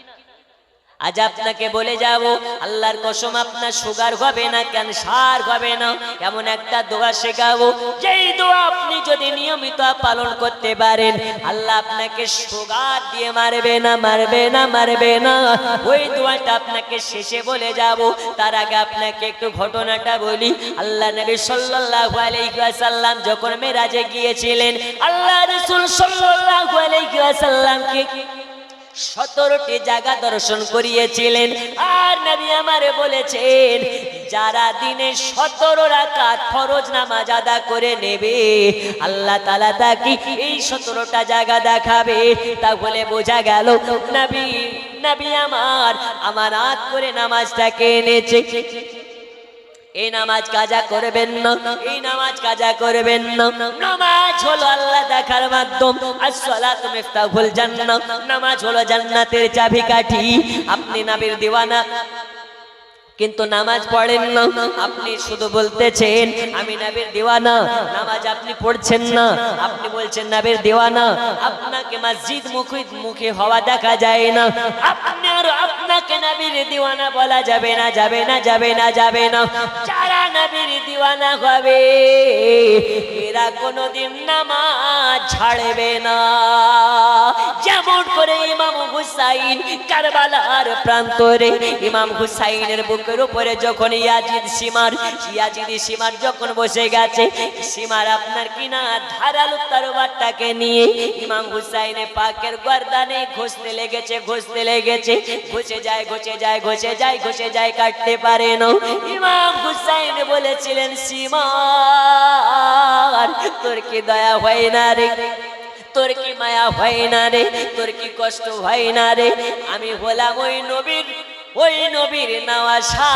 আজ আপনাকে বলে যাব, আল্লাহর কসম আপনার সুগার হবে না, ক্যান্সার হবে না, এমন একটা দোয়া শেখাবো, যেই দোয়া আপনি যদি নিয়মিত পালন করতে পারেন আল্লাহ আপনাকে সুগার দিয়ে মারবে না, মারবে না, মারবে না। ওই দোয়াটা আপনাকে শেষে বলে যাব, তার আগে আপনাকে একটু ঘটনাটা বলি। আল্লাহ নবী সাল্লাল্লাহু আলাইহি ওয়াসাল্লাম যখন মেরাজে গিয়েছিলেন, আল্লাহ রাসূল সাল্লাল্লাহু আলাইহি ওয়াসাল্লামকে 17টি জায়গা দর্শন করিয়েছিলেন। আর নবী আমারে বলেছেন, যারা দিনে 17 রাকাত ফরজ নামাজ আদা করে নেবে আল্লাহ তাআলা তাকে এই 17টা জায়গা দেখাবে। তাহলে বোঝা গেল নবী আমার হাত করে নামাজটাকে এনেছে। এই নামাজ কাজা করবেন না, এই নামাজ কাজা করবেন না। নামাজ হলো আল্লাহ দেখার মাধ্যম। as-salatu মিফতাহুল জান্নাহ, নামাজ হলো জান্নাতের চাবিকাঠি। আপনি নবীর দিওয়ানা কিন্তু নামাজ পড়েন না, আপনি শুধু বলতেছেন আমি নবীর দিওয়ানা, নামাজ আপনি পড়ছেন না, আপনি বলছেন নবীর দিওয়ানা। আপনাকে মসজিদ মুখে হওয়া দেখা যায় না, আপনাকে নবীর দিওয়ানা বলা যাবে না, যাবে না, যাবে না, যাবে না। যারা নবীর দিওয়ানা হবে এরা কোনোদিন নামাজ ছাড়বে না। যেমন করে ইমাম হুসাইন কারবালার প্রান্তরে ইমাম হুসাইনের বুকের উপরে যখন ইয়াজিদ সীমার যখন বসে গেছে, সীমার আপনার কিনা ধারালো তরবারটাকে নিয়ে ইমাম হুসাইনে পাকের গর্দানে ঘষতে লেগেছে, ঘষে যায়, কাটতে পারে না। ইমাম হুসাইন বলেছিলেন, সীমার তোর কি দয়া হয় না রে, তোর কি মায়া হয় না রে, তোর কি কষ্ট হয় না রে? আমি হলাম ওই নবীর নওয়াসা,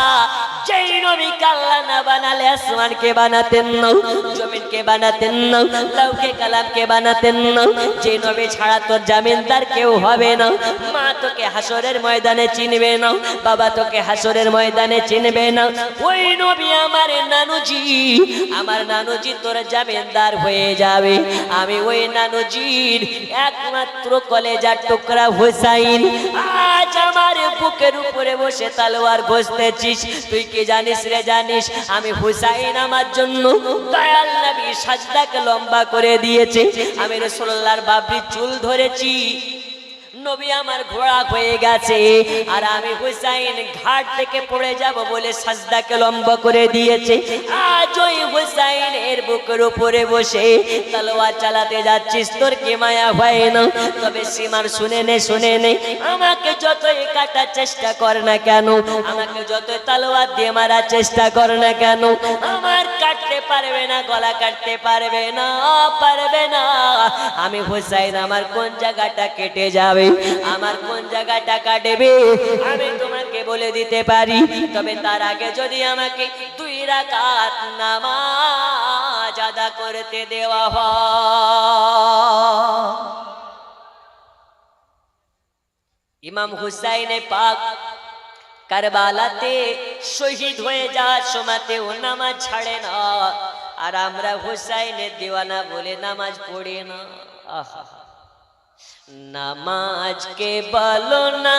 যেই নবী আল্লাহ না বানালে আসমানকে বানাতেন না, জমিনকে বানাতেন না, লাউকে কালামকে বানাতেন না। যে নবী ছাড়া তোর জামিনদার কেউ হবে না। মা তোকে হাসরের ময়দানে চিনবে না, বাবা তোকে হাসরের ময়দানে চিনবে না। ওই নবী আমার নানুজি তোর জামিনদার হয়ে যাবে। আমি ওই নানুজির একমাত্র কলেজার টুকরা হুসাইন, আজ আমার বুকের উপরে বসে তলোয়ার ঘষতেছিস। তুই কি জানিস রে? জানিস আমি হুসাইন আমার জন্য দয়াল নবী সাজদাকে লম্বা করে দিয়েছে। আমি রাসূলুল্লাহর বাবরির চুল ধরেছি, নবী আমার ঘোড়া হয়ে গেছে, আর আমি হুসাইন ঘাট থেকে পড়ে যাব বলে সাজদাকে লম্বা করে দিয়েছে। আজ ওই হুসাইনের বুকের উপরে বসে তলোয়ার চালাতে যাচ্ছিস, তোর কি মায়া হয় না? তবে সীমার শুনে নে, আমাকে যতই কাটার চেষ্টা কর না কেন, আমাকে যতই তলোয়ার দিয়ে মারার চেষ্টা কর না কেন, আমার কাটতে পারবে না, গলা কাটতে পারবে না। আমি হুসাইন, আমার কোন জায়গাটা কেটে যাবে, আমার কোন জায়গাটা কাটবে আমি তোমাকে বলে দিতে পারি। তবে তার আগে যদি আমাকে 2 রাকাত নামাজ আদা করতে দেওয়া হয়। ইমাম হুসাইনে পাক কারবালাতে শহীদ হয়ে যাওয়ার সময়তেও নামাজ ছাড়ে না, আর আমরা হুসাইনের দিওয়ানা বলে নামাজ পড়ি না। আহা, নামাজকে বলো না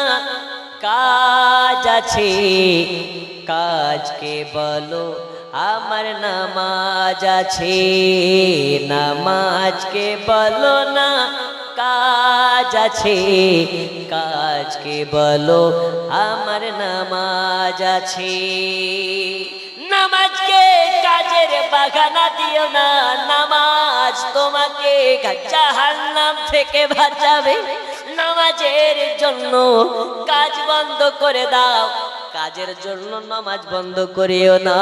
কাজ আছে, কাজকে বলো আমার নামাজ আছে। নামাজকে বলো না কাজ আছে, কাজকে বলো আমার নামাজ আছে। নামাজকে কাজের বাগানা দিও না, নামাজ তোমাকে জাহান্নাম থেকে বাঁচাবে। নামাজের জন্য কাজ বন্ধ করে দাও, কাজের জন্য নামাজ বন্ধ করিও না।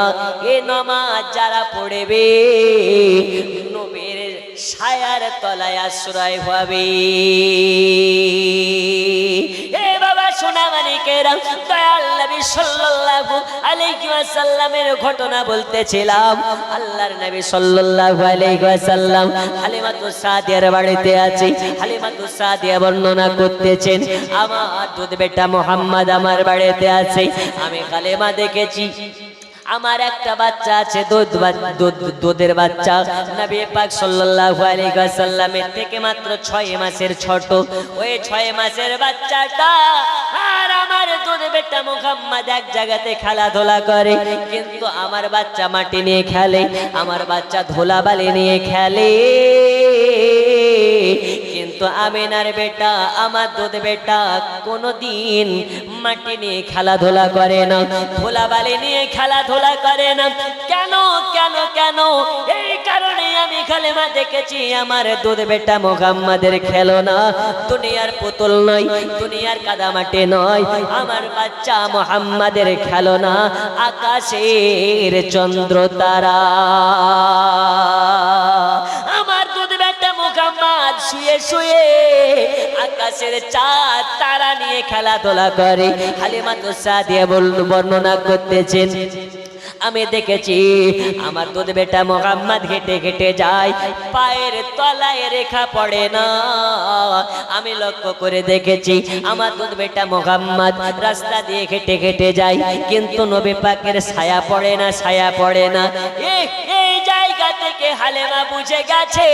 এ নামাজ যারা পড়বে নবীর ছায়ার তলায় আশ্রয় পাবে। এ বাবা সোনা মানিকেরা, দয়াল নবী সাল্লাল্লাহু আলাইহি ওয়াসাল্লামের ঘটনা বলতেছিলাম। আল্লাহর নবী সাল্লাল্লাহু আলাইহি ওয়াসাল্লাম হালিমাতুস সাদিয়ার বাড়িতে আছে। হালিমাতুস সাদিয়া বর্ণনা করতেছেন, আমার দুধ বেটা মুহাম্মদ আমার বাড়িতে আছে। আমি কালেমা দেখেছি, আমার একটা বাচ্চা আছে, দুধের বাচ্চা। নবী পাক সাল্লাল্লাহু আলাইহি ওয়াসাল্লামের থেকে মাত্র 6 মাসের ছোট। ওই 6 মাসের বাচ্চাটা আর আমার দুধ বেটা মুহাম্মদ এক জায়গাতে খেলাধুলা করে, কিন্তু আমার বাচ্চা মাটি নিয়ে খেলে, আমার বাচ্চা ধুলাবালি নিয়ে খেলে। কিন্তু আমিনার বেটা, আমার দুধ বেটা কোনোদিন মাটি নিয়ে খেলাধুলা করে না, ধুলাবালি নিয়ে খেলাধুলা করে না। কেন কেন কেন? এই কারণে আমি কালেমা দেখেছি, আমার দুধ বেটা মুহাম্মাদের খেলনা, দুনিয়ার পুতুল নয়, দুনিয়ার কাদামাটি নয়, আমার বাচ্চা মুহাম্মাদের খেলনা আকাশের চন্দ্র তারা। আমার দুধ বেটা মুহাম্মদ শুয়ে শুয়ে আকাশের চাঁদ তারা নিয়ে খেলাধুলা করে। হালিমাতুস সাদিয়া বর্ণনা করতেছেন, আমি দেখেছি আমার দুধ বেটা মুহাম্মদ হেঁটে হেঁটে যায়, পায়ের তলায় রেখা পড়ে না। আমি লক্ষ্য করে দেখেছি আমার দুধ বেটা মুহাম্মদ রাস্তা দিয়ে হেঁটে হেঁটে যায়, কিন্তু নবী পাকের ছায়া পড়ে না, ছায়া পড়ে না। এই জায়গা থেকে হালিমা বুঝে গেছে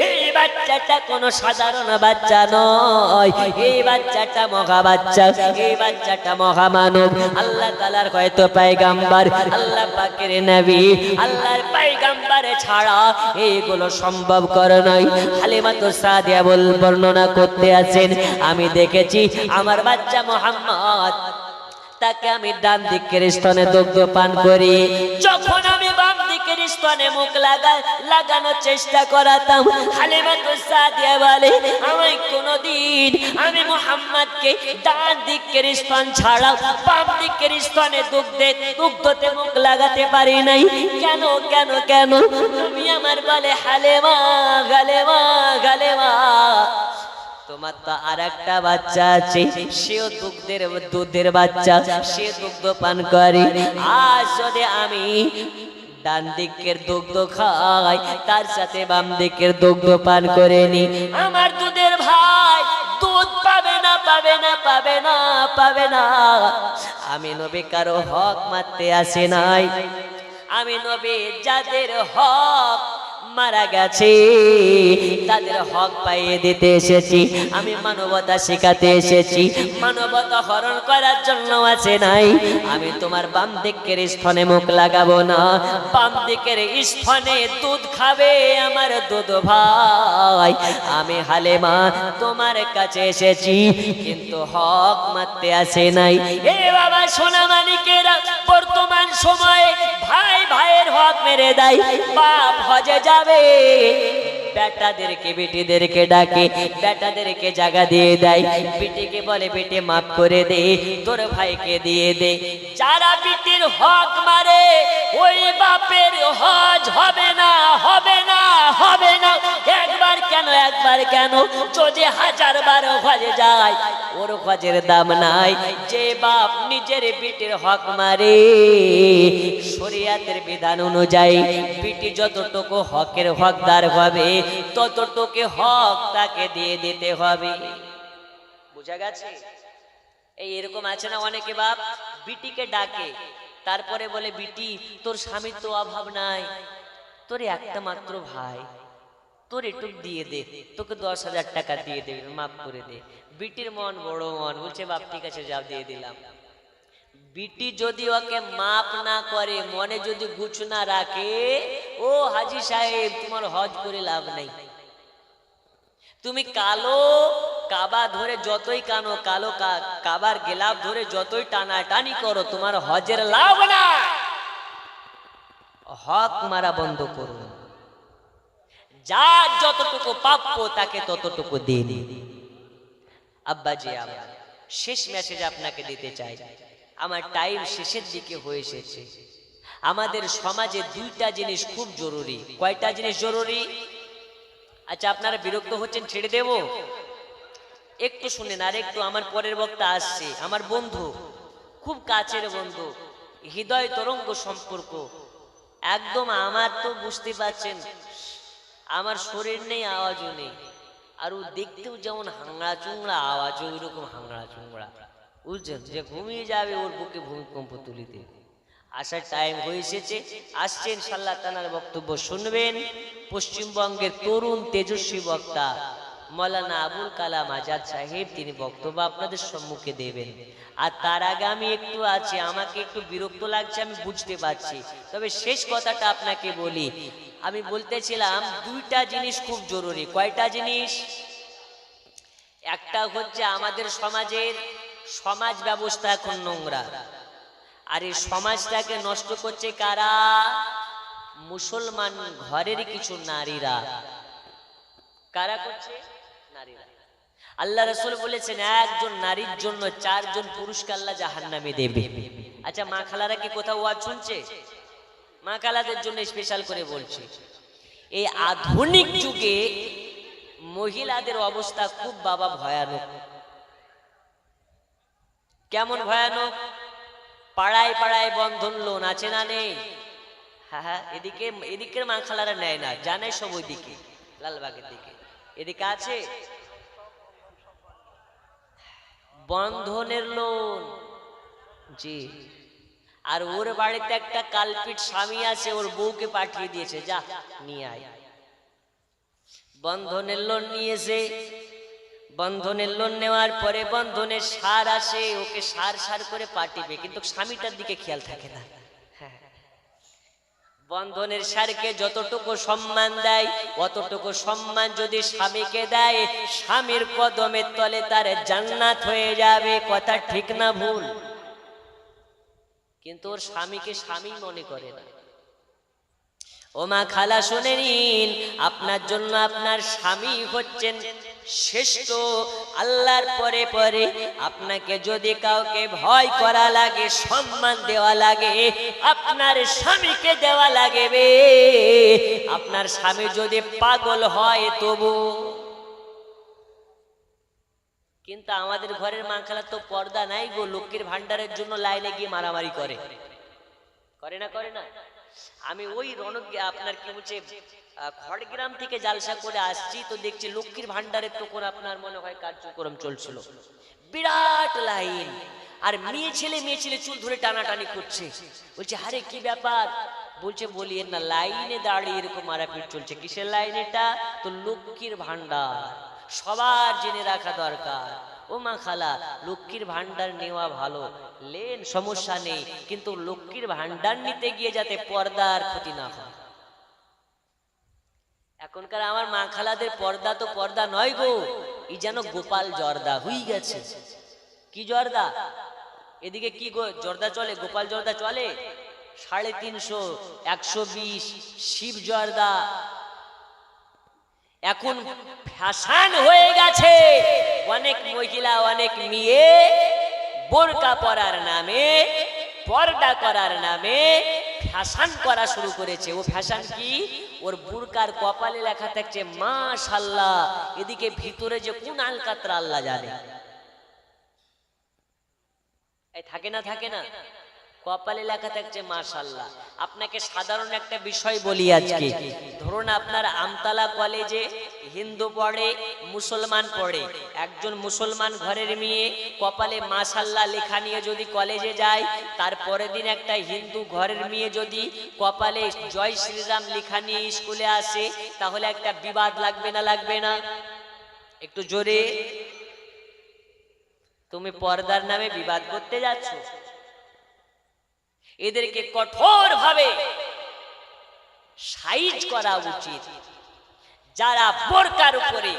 এই বাচ্চাটা কোনো সাধারণ বাচ্চা নয়, এই বাচ্চাটা মহা বাচ্চা, এই বাচ্চাটা মহামানব, আল্লাহ তাআলার হয়তো পয়গম্বর। আল্লাহ পাকের নবী আল্লাহর পয়গম্বর ছাড়া এইগুলো সম্ভব করে নাই। হালিমাতু সাদিয়া বর্ণনা করতে আছেন, আমি দেখেছি আমার বাচ্চা মুহাম্মদ তাকে আমি ডান দিকের স্তনে দুগ্ধ পান করি, যখন আমি বাম দিকের স্তনে মুখ লাগানোর চেষ্টা করাতাম, হালিমাতু সাদিয়া বলে আমি কোনদিন আমি মুহাম্মদকে ডান দিকের স্তন ছাড়া বাম দিকের স্তনে দুগ্ধতে মুখ লাগাতে পারি নাই। কেন কেন কেন? তুমি আমার বলে হালিমা গালেমা গালেমা, তোমার তো আর একটা বাচ্চা আছে, সেও দুধের বাচ্চা, সে দুগ্ধ পান করে। আজ যদি আমি ডান দিকের দুগ্ধ খাই, তার সাথে বাম দিকের দুগ্ধ পান করে নি, আমার দুধের ভাই দুধ পাবে না পাবে না পাবে না পাবে না। আমি নবী কারো হক মারতে আসে নাই, আমি নবী যাদের হক মারা গেছে তাদের হক পাইয়ে দিতে এসেছি, আমি মানবতা শেখাতে এসেছি, মানবতা হরণ করার জন্য আছে নাই। আমি তোমার বাম দিকের স্তনে মুখ লাগাবো না, বাম দিকের স্তনে দুধ খাবে আমার দুধ ভাই। আমি হালিমা তোমার কাছে এসেছি, কিন্তু হক মারতে আসে নাই। এ বাবা সোনা মানিকেরা, বর্তমান সময়ে ভাই ভাইয়ের হক মেরে দেয়, বাপ হজে যাবে বেটাদেরকে বেটিদেরকে ডাকে, বেটাদেরকে জায়গা দিয়ে দেয়, বেটিকে বলে বেটে মাফ করে দে, তোর ভাইকে দিয়ে দে। যারা বেটির হক মারে ওই বাপের হজ হবে না হবে না হবে না। একবার কেন একবার কেন, যদি 1000 বার হজে যায় ওর হজের দাম নাই। যে বাপ নিজের বেটির হক মারে, শরীয়তের বিধান অনুযায়ী বেটি যতটুকু হকের হকদার হবে ততটুকু হক তাকে দিয়ে দিতে হবে। বুঝা গেছে? এই এরকম আছে না অনেকে বাপ বিটিকে ডাকে, তারপরে বলে বিটি তোর স্বামীর তো অভাব নাই, তোর একটা মাত্র ভাই, তোর একটু দিয়ে দে, তোকে 10,000 টাকা দিয়ে দে, মাফ করে দে। বিটির মন বড় মন, বলছে বাপ ঠিক আছে যাও দিয়ে দিলাম। বিটি যদি ওকে মাপ না করে, মনে যদি গুছ না রাখে, ও হাজি সাহেব তোমার হজ করে লাভ নাই। তুমি কালো কাবা ধরে যতই কানো, কালো কাবার গেলাফ ধরে যতই টানাটানি করো, তোমার হজের লাভ না। হক মারা বন্ধ করুন, যার যতটুকু প্রাপ্য তাকে ততটুকু দিন। আব্বাজি আমার শেষ মেসেজ আপনাকে দিতে চাই, আমার টাইম শেষের দিকে হয়ে এসেছে। আমাদের সমাজে 2টা জিনিস খুব জরুরি। কয়টা জিনিস জরুরি? আচ্ছা আপনারা বিরক্ত হচ্ছেন, ছেড়ে দেব? একটু শুনেন, আর একটু। আমার পরের বক্তা আসছে, আমার বন্ধু, খুব কাছের বন্ধু, হৃদয় তরঙ্গ সম্পর্ক একদম। আমার তো বুঝতে পারছেন আমার শরীর নেই, আওয়াজও নেই, আর ও দেখতেও যেমন হাংড়া চুংড়া, আওয়াজও ওইরকম হাংড়া চুংড়া, বুঝছেন? যে ঘুমিয়ে যাবে ওর বুকে ভূমিকম্প তুলিতে। আসার টাইম হয়ে এসেছে, আসছেন ইনশাআল্লাহ তাআলার বক্তব্য শুনবেন। পশ্চিমবঙ্গের তরুণ তেজস্বী বক্তা মৌলানা আবুল কালাম আজাদ সাহেব, তিনি বক্তব্য আপনাদের সম্মুখে দেবেন। আর তার আগে আমি একটু আছি, আমাকে একটু বিরক্ত লাগছে আমি বুঝতে পারছি, তবে শেষ কথাটা আপনাকে বলি। আমি বলতেছিলাম 2টা জিনিস খুব জরুরি। কয়টা জিনিস? একটা হচ্ছে আমাদের সমাজের সমাজ ব্যবস্থা এখন নোংরা, আর এই সমাজটাকে নষ্ট করছে কারা? মুসলমান ঘরের কিছু নারীরা। কারা করছে? নারীরা। আল্লাহ রাসূল বলেছেন একজন নারীর জন্য 4 জন পুরুষকে আল্লাহ জাহান্নামে দেবে। আচ্ছা মা খালারা কি কোথাও ওয়াজ শুনছে? মা খালাদের জন্য স্পেশাল করে বলছি, এই আধুনিক যুগে মহিলাদের অবস্থা খুব বাবা ভয়ানক। কেমন ভয়ানক? পাড়ায় পাড়ায় বন্ধন লোন আছে না নেই? হ্যাঁ হ্যাঁ, এদিকের মা খালারা নেয় না, জানে সব ওইদিকে লালবাগের দিকে, এদিকে আছে বন্ধনের লোন। জি, আর ওর বাড়িতে একটা কালপিট স্বামী আছে, ওর বউকে পাঠিয়ে দিয়েছে, যা নিয়ে আয়। বন্ধনের লোন নিয়েছে, বন্ধনের লোন নেওয়ার পরে বন্ধনের সার আসে, ওকে সার সার করে পাঠিয়ে, কিন্তু স্বামীটার দিকে খেয়াল থাকে না। হ্যাঁ, বন্ধনের স্যারকে যতটুকু সম্মান দেয় অতটুকু সম্মান যদি স্বামীকে দেয়, স্বামীর কদমের তলে তার জান্নাত হয়ে যাবে। কথা ঠিক না ভুল? কিন্তু ওর স্বামীকে স্বামী মনে করে না। ও মা খালা শুনে নিন, আপনার জন্য আপনার স্বামী হচ্ছেন শ্রেষ্ঠ। আল্লাহর পরে পরে আপনাকে যদি কাউকে ভয় করা লাগে, সম্মান দেওয়া লাগে, আপনার স্বামীকে দেওয়া লাগবে। আপনার স্বামী যদি পাগল হয় তবু। কিন্তু আমাদের ঘরের মা খালা তো পর্দা নাই গো, লক্ষ্মীর ভান্ডারের জন্য লাইনে গিয়ে মারামারি করে। করে না? করে না? আমি ওই রণক আপনার কি বলছে খড়গ্রাম থেকে জালসা করে আসছি, তো দেখছি লক্ষ্মীর ভান্ডারের তো কোন আপনার মনে হয় কার্যক্রম চলছিল, বিরাট লাইন। আর মেয়ে ছেলে চুল ধরে টানাটানি করছে। বলছে আরে কি ব্যাপার? বলছে বলিয়ে না, লাইনে দাঁড়িয়ে এরকম মারাপিট চলছে। কিসের লাইন এটা? তো লক্ষ্মীর ভান্ডার। সবার জেনে রাখা দরকার। ও মা খালা, লক্ষ্মীর ভান্ডার নেওয়া ভালো, লেন, সমস্যা নেই, কিন্তু লক্ষ্মীর ভান্ডার নিতে গিয়ে যাতে পর্দার ক্ষতি না হয়। এখনকার আমার মা খালাদের পর্দা তো পর্দা নয় গো, এই যেন গোপাল জর্দা হয়ে গেছে। কি জর্দা? এদিকে কি গো জর্দা চলে? গোপাল জর্দা চলে। 350, 120 শিব জর্দা এখন ফ্যাশন হয়ে গেছে। অনেক মহিলা, অনেক মেয়ে বোরকা পরার নামে, পর্দা করার নামে ফ্যাশন করা শুরু করেছে। ও ফ্যাশন কি? ওর বুরকার কপালে লেখা থাকছে মাশাআল্লাহ, এদিকে ভিতরে যে কোন আলকাতরা আল্লাহ জানে। এই থাকে না? থাকে না? কপালে লেখা থাকছে মাশাআল্লাহ। আপনাকে সাধারণ একটা বিষয় বলি আজকে। ধরুন আপনার আমতলা কলেজে হিন্দু পড়ে, মুসলমান পড়ে। একজন মুসলমান ঘরের মেয়ে কপালে মাশাআল্লাহ লেখা নিয়ে যদি কলেজে যায়, তারপরের দিন একটা হিন্দু ঘরের মেয়ে যদি কপালে জয় শ্রীরাম লেখা নিয়ে স্কুলে আসে, তাহলে একটা বিবাদ লাগবে না? লাগবে না? একটু জোরে। তুমি পর্দার নামে বিবাদ করতে যাচ্ছ। এদেরকে কঠোর ভাবে সাইজ করা উচিত। যারা বোরকার উপরে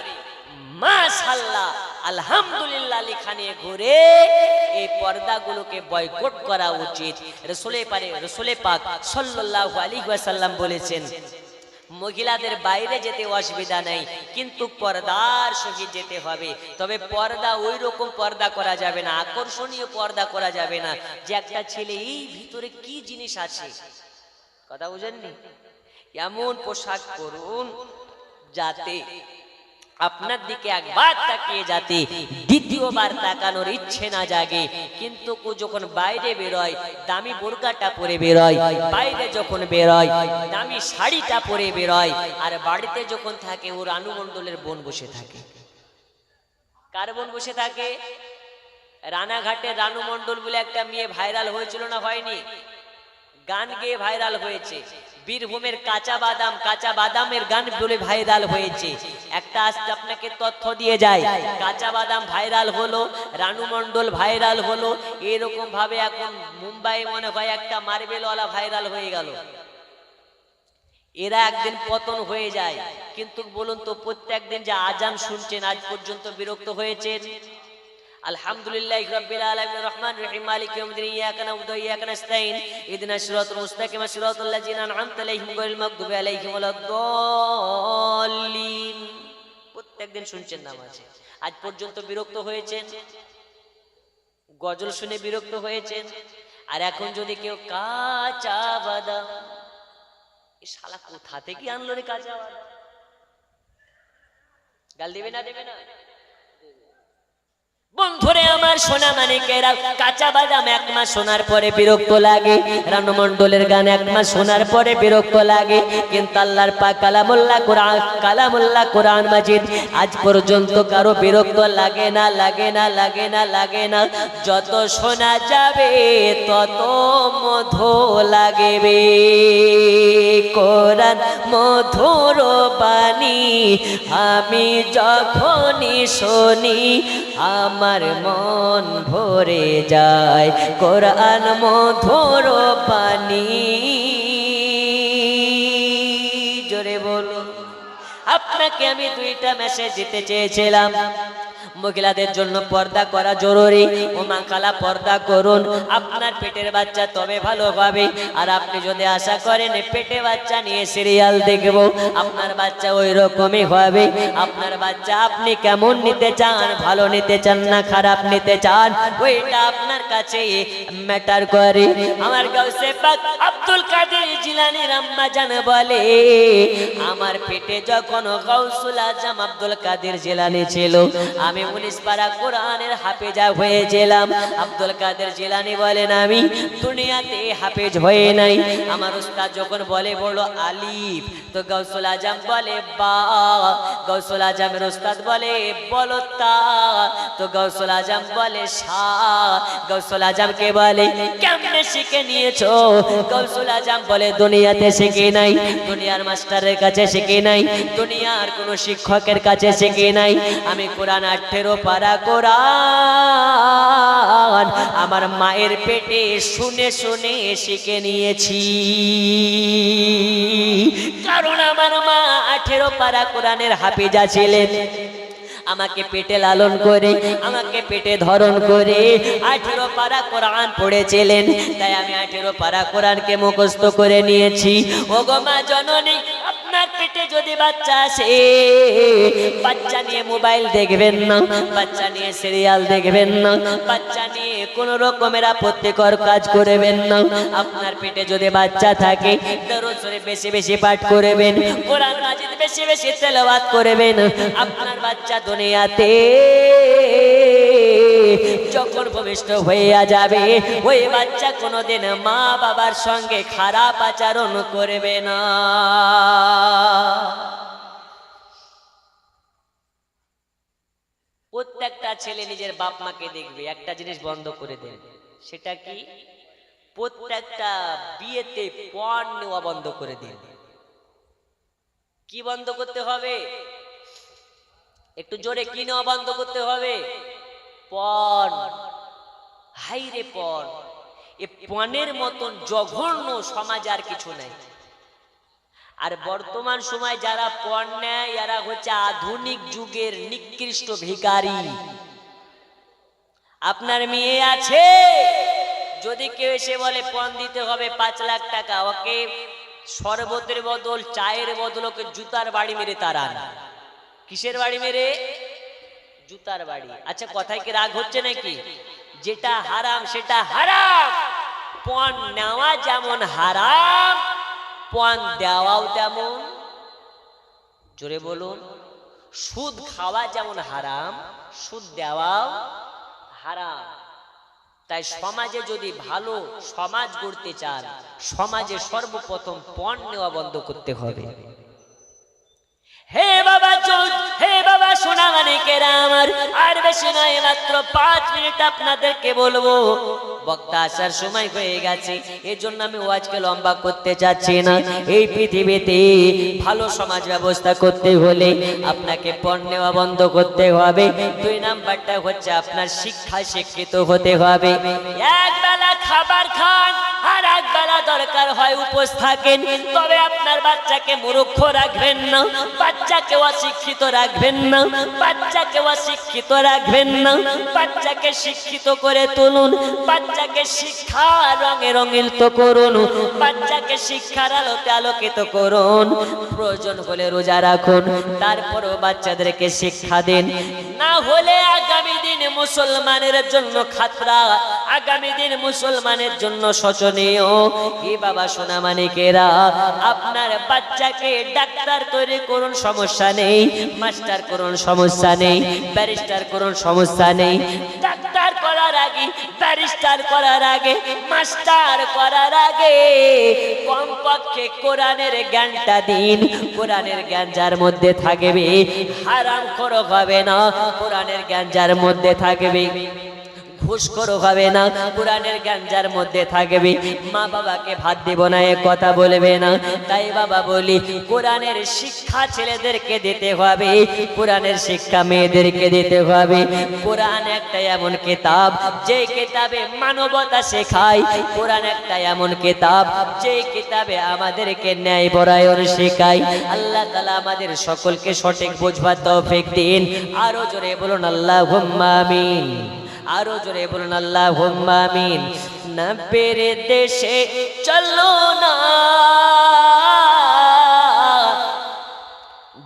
মাশাআল্লাহ আলহামদুলিল্লাহ লেখা নিয়ে ঘুরে, এই পর্দাগুলোকে বয়কট করা উচিত। রাসূল পাক সাল্লাল্লাহু আলাইহি ওয়াসাল্লাম বলেছেন, মহিলাদের বাইরে যেতে অসুবিধা নেই, কিন্তু পর্দার সহিত যেতে হবে। তবে পর্দা ওই রকম পর্দা করা যাবে না, আকর্ষণীয় পর্দা করা যাবে না যে একটা ছেলে এই ভিতরে কি জিনিস আছে। কথা বুঝেননি? এমন পোশাক পরুন যাতে আপনার দিকে একবার তাকিয়ে যাতে দ্বিতীয়বার তাকানোর ইচ্ছে না জাগে। কিন্তু যখন বাইরে বেরোয় দামি বোরকাটা পরে বেরোয়, বাইরে যখন বেরোয় দামি শাড়িটা পরে বেরোয়, আর বাড়িতে যখন থাকে ওর রানুমণ্ডলের বোন বসে থাকে। কার বোন বসে থাকে? রানাঘাটের রানুমণ্ডল বলে একটা মেয়ে ভাইরাল হয়েছিল না? হয়নি? গান গেয়ে ভাইরাল হয়েছে। বীরভূমের কাঁচা বাদামের গান বলে ভাইরাল হয়েছে। একটা আজকে আপনাকে তথ্য দিয়ে যায়, কাঁচা বাদাম ভাইরাল হলো, রানু মণ্ডল ভাইরাল হলো, এরকম ভাবে এখন মুম্বাই মনে হয় একটা মার্বেলওয়ালা ভাইরাল হয়ে গেল। এরা একদিন পতন হয়ে যায়। কিন্তু বলুন তো, প্রত্যেকদিন যে আজান শুনছেন আজ পর্যন্ত বিরক্ত হয়েছেন? আলহামদুলিল্লাহি রাব্বিল আলামিন রহমান রহিম মালিক ইয়াউমিদ্দিন ইয়াকা না'বুদু ওয়া ইয়াকা নাস্তাইন ইহদিনাস সিরাতাল মুস্তাকিম সিরাতাল লাযিনা আন'আমতা আলাইহিম গায়রিল মাগদুবি আলাইহিম ওয়ালাদ-দাল্লিন। প্রত্যেকদিন শুনছেন নামাজে, আজ পর্যন্ত বিরক্ত হয়েছেন? গজল শুনে বিরক্ত হয়েছেন? আর এখন যদি কেউ কাঁচা বাদাম, এই শালা কোথা থেকে আনলো রে কাঁচা বাদাম? গাল দেবে না? দেবে না? বন্ধুরে আমার সোনা মানিকেরা, কাঁচা বাদাম এক মাস শোনার পরে বিরক্ত লাগে, রানুমণ্ডলের গান এক মাস শোনার পরে বিরক্ত লাগে, কিন্তু আল্লাহর পাক কালামুল্লাহ কোরআন মাজিদ আজ পর্যন্ত কারো বিরক্ত লাগে না, লাগে না, লাগে না, লাগে না। যত শোনা যাবে তত মধু লাগবে। কোরআন মধুর বাণী আমি যখনই শুনি আমার মন ভরে যায়। কোরআন মধুর বাণী আপনাকে আমি দুইটা মেসেজ দিতে চেয়েছিলাম। মহিলাদের জন্য পর্দা করা জরুরি। ও মা খালা, পর্দা করুন, আপনার পেটের বাচ্চা তবে ভালো হবে। আর আপনি যদি আশা করেন পেটে বাচ্চা নিয়ে সিরিয়াল দেখব, আপনার বাচ্চা ওই রকমই হবে। আপনার বাচ্চা আপনি কেমন নিতে চান, ভালো নিতে চান না খারাপ নিতে চান, ওইটা আপনার কাছে ম্যাটার করে। আমার গাউসে পাক আব্দুল কাদের জিলানী আম্মা জান বলে, আমার পেটে যখন গাউসুল আজম আব্দুল কাদের জিলানী ছিল, আমি 19 পারা কোরআনের হাফেজা হয়েছিলাম। আব্দুল কাদের জিলানী বলেন, আমি দুনিয়াতে হাফেজ হয়ে নাই। আমার উস্তাদ যখন বলে বড় আলিফ, তো গাউসুল আজম বলে বা। গাউসুল আজমের উস্তাদ বলে বলো তা, তো গাউসুল আজম বলে সা। গাউসুল আজমকে বলে কেমনে শিখে নিয়েছো? গাউসুল আজম বলে দুনিয়াতে শিখে নাই, দুনিয়ার মাস্টারের কাছে শিখে নাই, দুনিয়ার কোনো শিক্ষকের কাছে শিখে নাই। আমি কোরআন 18 পারা কোরআন আমার মায়ের পেটে শুনে শুনে শিখে নিয়েছি। কারণ আমার মা 18 পারা কোরআনের হাফিজা ছিলেন। আমাকে পেটে লালন করে, আমাকে পেটে ধারণ করে 18 পারা কোরআন পড়েছিলেন। তাই আমি 18 পারা কোরআনকে মুখস্থ করে নিয়েছি। ও গো মা জননী, আপনার পেটে যদি বাচ্চা আসে, বাচ্চা নিয়ে মোবাইল দেখবেন না, বাচ্চা নিয়ে সিরিয়াল দেখবেন না, বাচ্চা নিয়ে কোন রকমের আপত্তিকর কাজ করবেন না। আপনার পেটে যদি বাচ্চা থাকে, দরুদ শরীফ বেশি বেশি পাঠ করবেন, কোরআন মাজিদ বেশি বেশি তেলাওয়াত করবেন। আপনার বাচ্চা দুনিয়াতে যখন ভূমিষ্ঠ হইয়া যাবে, ওই বাচ্চা কোনোদিন মা বাবার সঙ্গে খারাপ আচরণ করবে না। প্রত্যেকটা ছেলে নিজের বাপ মাকে দেখবে, একটা জিনিস বন্ধ করে দেন। সেটা কি? প্রত্যেকটা বিয়েতে পণ নেওয়া বন্ধ করে দিন। কি বন্ধ করতে হবে? একটু জোরে কি নেওয়া বন্ধ করতে হবে? পণ। হাইরে পণ! এ পণের মতন জঘন্য সমাজ আর কিছু নাই। আর বর্তমান সময় যারা পণ নেয়, এরা হচ্ছে আধুনিক যুগের নিকৃষ্ট ভিখারি। আপনার মেয়ে আছে, যদি কেউ এসে বলে পণ দিতে হবে 5 লাখ টাকা, ওকে শরবতের বদল, চায়ের বদল ওকে জুতার বাড়ি মেরে তাড়ান। কিসের বাড়ি মেরে? জুতার বাড়ি। আচ্ছা, কথায় কি রাগ হচ্ছে নাকি? যেটা হারাম সেটা হারাম। পণ নেওয়া যেমন হারাম, পণ দেওয়াও তেমন। জোরে বলুন। সুদ খাওয়া যেমন হারাম, সুদ দেওয়াও হারাম। তাই সমাজে যদি ভালো সমাজ গড়তে চান, সমাজে সর্বপ্রথম পণ নেওয়া বন্ধ করতে হবে। হে বাবা চোদ, হে বাবা সোনা মানিকেরা আমার, আর বেশি নয়, মাত্র 5 মিনিট আপনাদেরকে বলবো। বক্তা আসার সময় হয়ে গেছে, এজন্য আমি ওয়াজকে লম্বা করতে চাচ্ছি না। এই পৃথিবীতে ভালো সমাজ ব্যবস্থা করতে হলে আপনাকে পণ নেওয়া বন্ধ করতে হবে। 2 নাম্বারটা হচ্ছে আপনার শিক্ষায় শিক্ষিত হতে হবে। এক বেলা খাবার খান, আর এক বেলা দরকার হয় উপোস থাকেন, তবে আপনার বাচ্চাকে মূর্খ রাখবেন না, বাচ্চাকে অশিক্ষিত রাখবেন না, বাচ্চাকে অশিক্ষিত রাখবেন না। বাচ্চাকে শিক্ষিত করে তুলুন, বাচ্চাকে শিক্ষা রঙে রঙিত করুন, বাচ্চাকে শিক্ষার আলোতে আলোকিত করুন। প্রয়োজন হলে রোজা রাখুন, তারপরও বাচ্চাদেরকে শিক্ষা দিন। না হলে আগামী দিন মুসলমানের জন্য খাতরা, আগামী দিন মুসলমানের জন্য শোচনীয়। এ বাবা সোনা মানিকেরা, আপনার বাচ্চাকে ডাক্তার তৈরি করুন, সমস্যা নেই। মাস্টার করুন, সমস্যা নেই। ব্যারিস্টার করুন, সমস্যা নেই। ডাক্তার করার আগে, ব্যারিস্টার করার আগে, মাস্টার করার আগে কমপক্ষে কোরআনের জ্ঞানটা দিন। কোরআনের জ্ঞান যার মধ্যে থাকবে, হারাম খোর হবে না। কোরআনের জ্ঞান যার মধ্যে থাকবে, ঘুষখোর হবে না, কোরআনের জ্ঞান যার মধ্যে থাকবে, মা বাবাকে ভাত দেব না এ কথা বলবে না। তাই বাবা বলি, কোরআনের শিক্ষা ছেলেদেরকে দিতে হবে, কোরআনের শিক্ষা মেয়েদেরকে দিতে হবে। কোরআন একটা এমন কিতাব যে কিতাবে মানবতা শেখায়, কোরআন একটা এমন কিতাব যে কিতাবে আমাদেরকে ন্যায় পরায়ণ শেখায়। আল্লাহ তাআলা আমাদের সকলকে সঠিক বুঝবার তৌফিক দিন। আরো জোরে বলুন আল্লাহুম্মা আমিন, আরো জোরে বলুন আল্লাহুম্মা আমিন। নবীর দেশে চলো না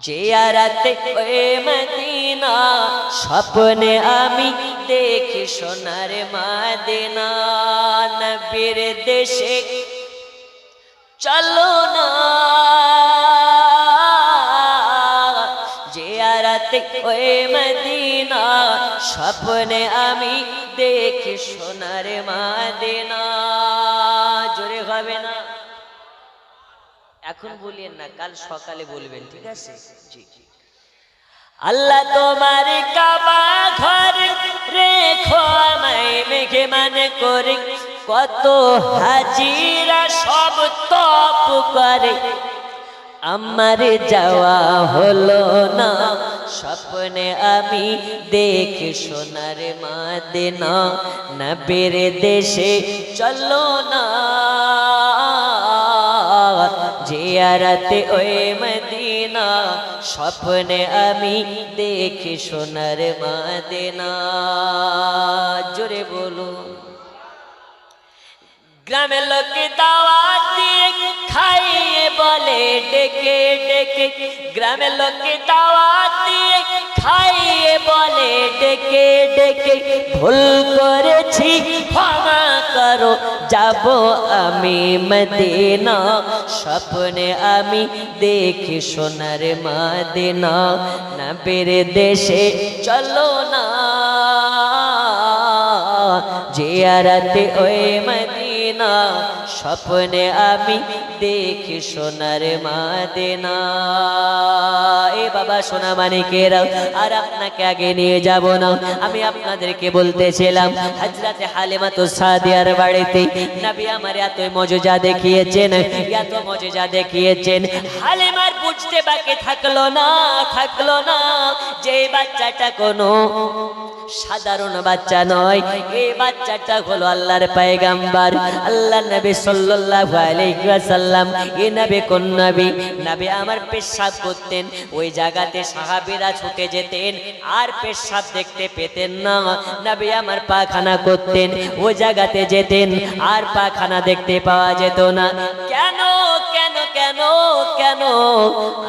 জিয়ারতে ওই মদিনা, স্বপ্নে আমি দেখি সোনার মদিনা। নবীর দেশে চলো না জিয়ারতে ওই মদিনা, স্বপ্নে আমি দেখি সোনার মদিনা। জোরে হবে না? এখন বলিয়েন না, কাল সকালে বলবেন, ঠিক আছে? জি। আল্লাহ তোমার কাবা ঘর রেখো আমায় মেহমান করে, কত হাজিরা সব তপ করে, আমার যাওয়া হলো না, স্বপ্নে আমি দেখি সোনার মদিনা। নবীর দেশে চলো না জিয়ারতে ওই মদিনা, স্বপ্নে আমি দেখি সোনার মদিনা। জোরে বলুন। গ্রামের লোকে দাওয়াত দিয়ে খাইয়ে বলে ডেকে ডেকে, গ্রামের লোকে দাওয়াত দিয়ে খাইয়ে বলে ডেকে ডেকে, ভুল করেছি ক্ষমা করো, যাব আমি মদিনা, স্বপ্নে আমি দেখি সোনার মদিনা। নবীর দেশে চলো না জিয়ারতে ওই মদিনা, স্বপ্নে আমি দেখি সোনার মদিনা। এ বাবা সোনা মানিকেরা, আর আপনাকে আগে নিয়ে যাব না, আমি আপনাদেরকে বলতেছিলাম হযরতে হালিমাতুস সাদিয়ার বাড়িতে নবী আমার এত মজেজা দেখিয়েছেন, এত মজেজা দেখিয়েছেন, হালিমার বুঝতে বাকি থাকলো না যে এই বাচ্চাটা কোনো সাধারণ বাচ্চা নয়, এই বাচ্চাটা হলো আল্লাহর পয়গম্বর, আল্লাহ নবী সাল্লাল্লাহু আলাইহি ওয়াসাল্লাম। এই নবী কোন নবী? নবী আমার পেশাব করতেন, ওই জায়গাতে সাহাবীরা ছুটে যেতেন, আর পেশাব দেখতে পেতেন না। নবী আমার পায়খানা করতেন, ওই জায়গাতে যেতেন, আর পায়খানা দেখতে পাওয়া যেত না। কেন কেন কেন কেন?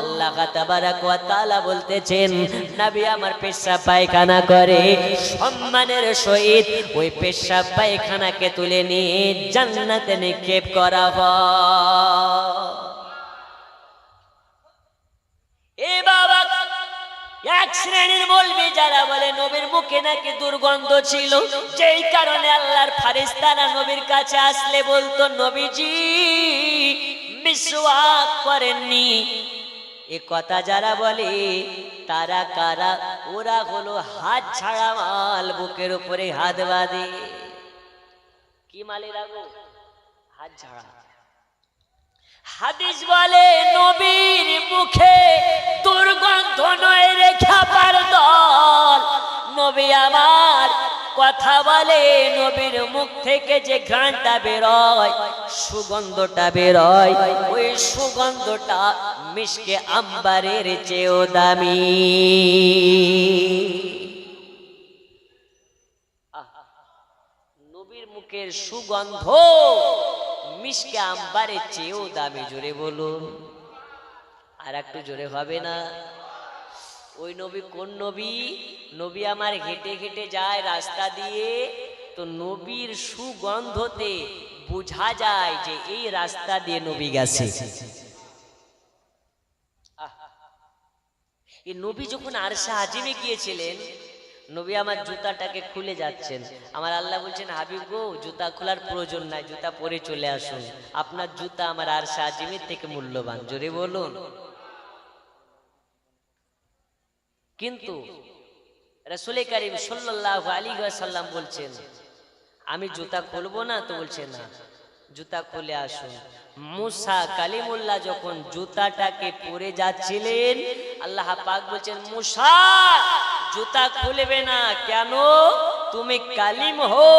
আল্লাহ তাবারাক ওয়া তাআলা বলতেছেন, নবী আমার পেশাব পায়খানা করে, সম্মানের সহিত ওই পেশাব পায়খানাকে তুলে নিয়ে জান্নাতে নিক্ষেপ করা হয়। এ বাবা, এক শ্রেণীর বলবে যারা বলে নবীর মুখে নাকি দুর্গন্ধ ছিল, যেই কারণে আল্লাহর ফেরেশতারা নবীর কাছে আসলে বলতো নবীজি মিসওয়াক করেননি। এ কথা যারা বলে তারা কারা? ওরা হলো হাত ছাড়া মাল, বুকের উপরে হাত বাঁধে। কি মালে রাখো? হাত ছাড়া। হাদিস বলে নবীর মুখে দুর্গন্ধ নয় রে খাবার দল, নবী আমার কথা বলে, নবীর মুখ থেকে যে ঘ্রাণটা বেরোয়, সুগন্ধটা বেরোয়, ওই সুগন্ধটা মিশকে আম্বারের চেয়েও দামি। নবীর মুখের সুগন্ধ মিশকে আম্বারের চেয়েও দামি। জোরে বলুন, আর একটু জোরে হবে না? ওই নবী কোন নবী? নবী আমার হেঁটে হেঁটে যায় রাস্তা দিয়ে, তো নবীর সুগন্ধতে বোঝা যায় যে এই রাস্তা দিয়ে নবী গেছে। এই নবী যখন আরশে আজিমে গিয়েছিলেন, নবী আমার জুতাটাকে খুলে যাচ্ছেন, আমার আল্লাহ বলছেন হাবিব গো জুতা খোলার প্রয়োজন নাই, জুতা পরে চলে আসুন, আপনার জুতা আমার আরশে আজিমের থেকে মূল্যবান। জোরে বলুন। কিন্তু রাসূল করিম সাল্লাল্লাহু আলাইহি ওয়াসাল্লাম বলছেন আমি জুতা খুলবো না? তো বলছে না, জুতা খুলে আসুন। মুসা কালিমুল্লাহ যখন জুতাটাকে পরে যাচ্ছিলেন, আল্লাহ পাক বলছেন মুসা জুতা খুলবে না কেন? তুমি কালিম হো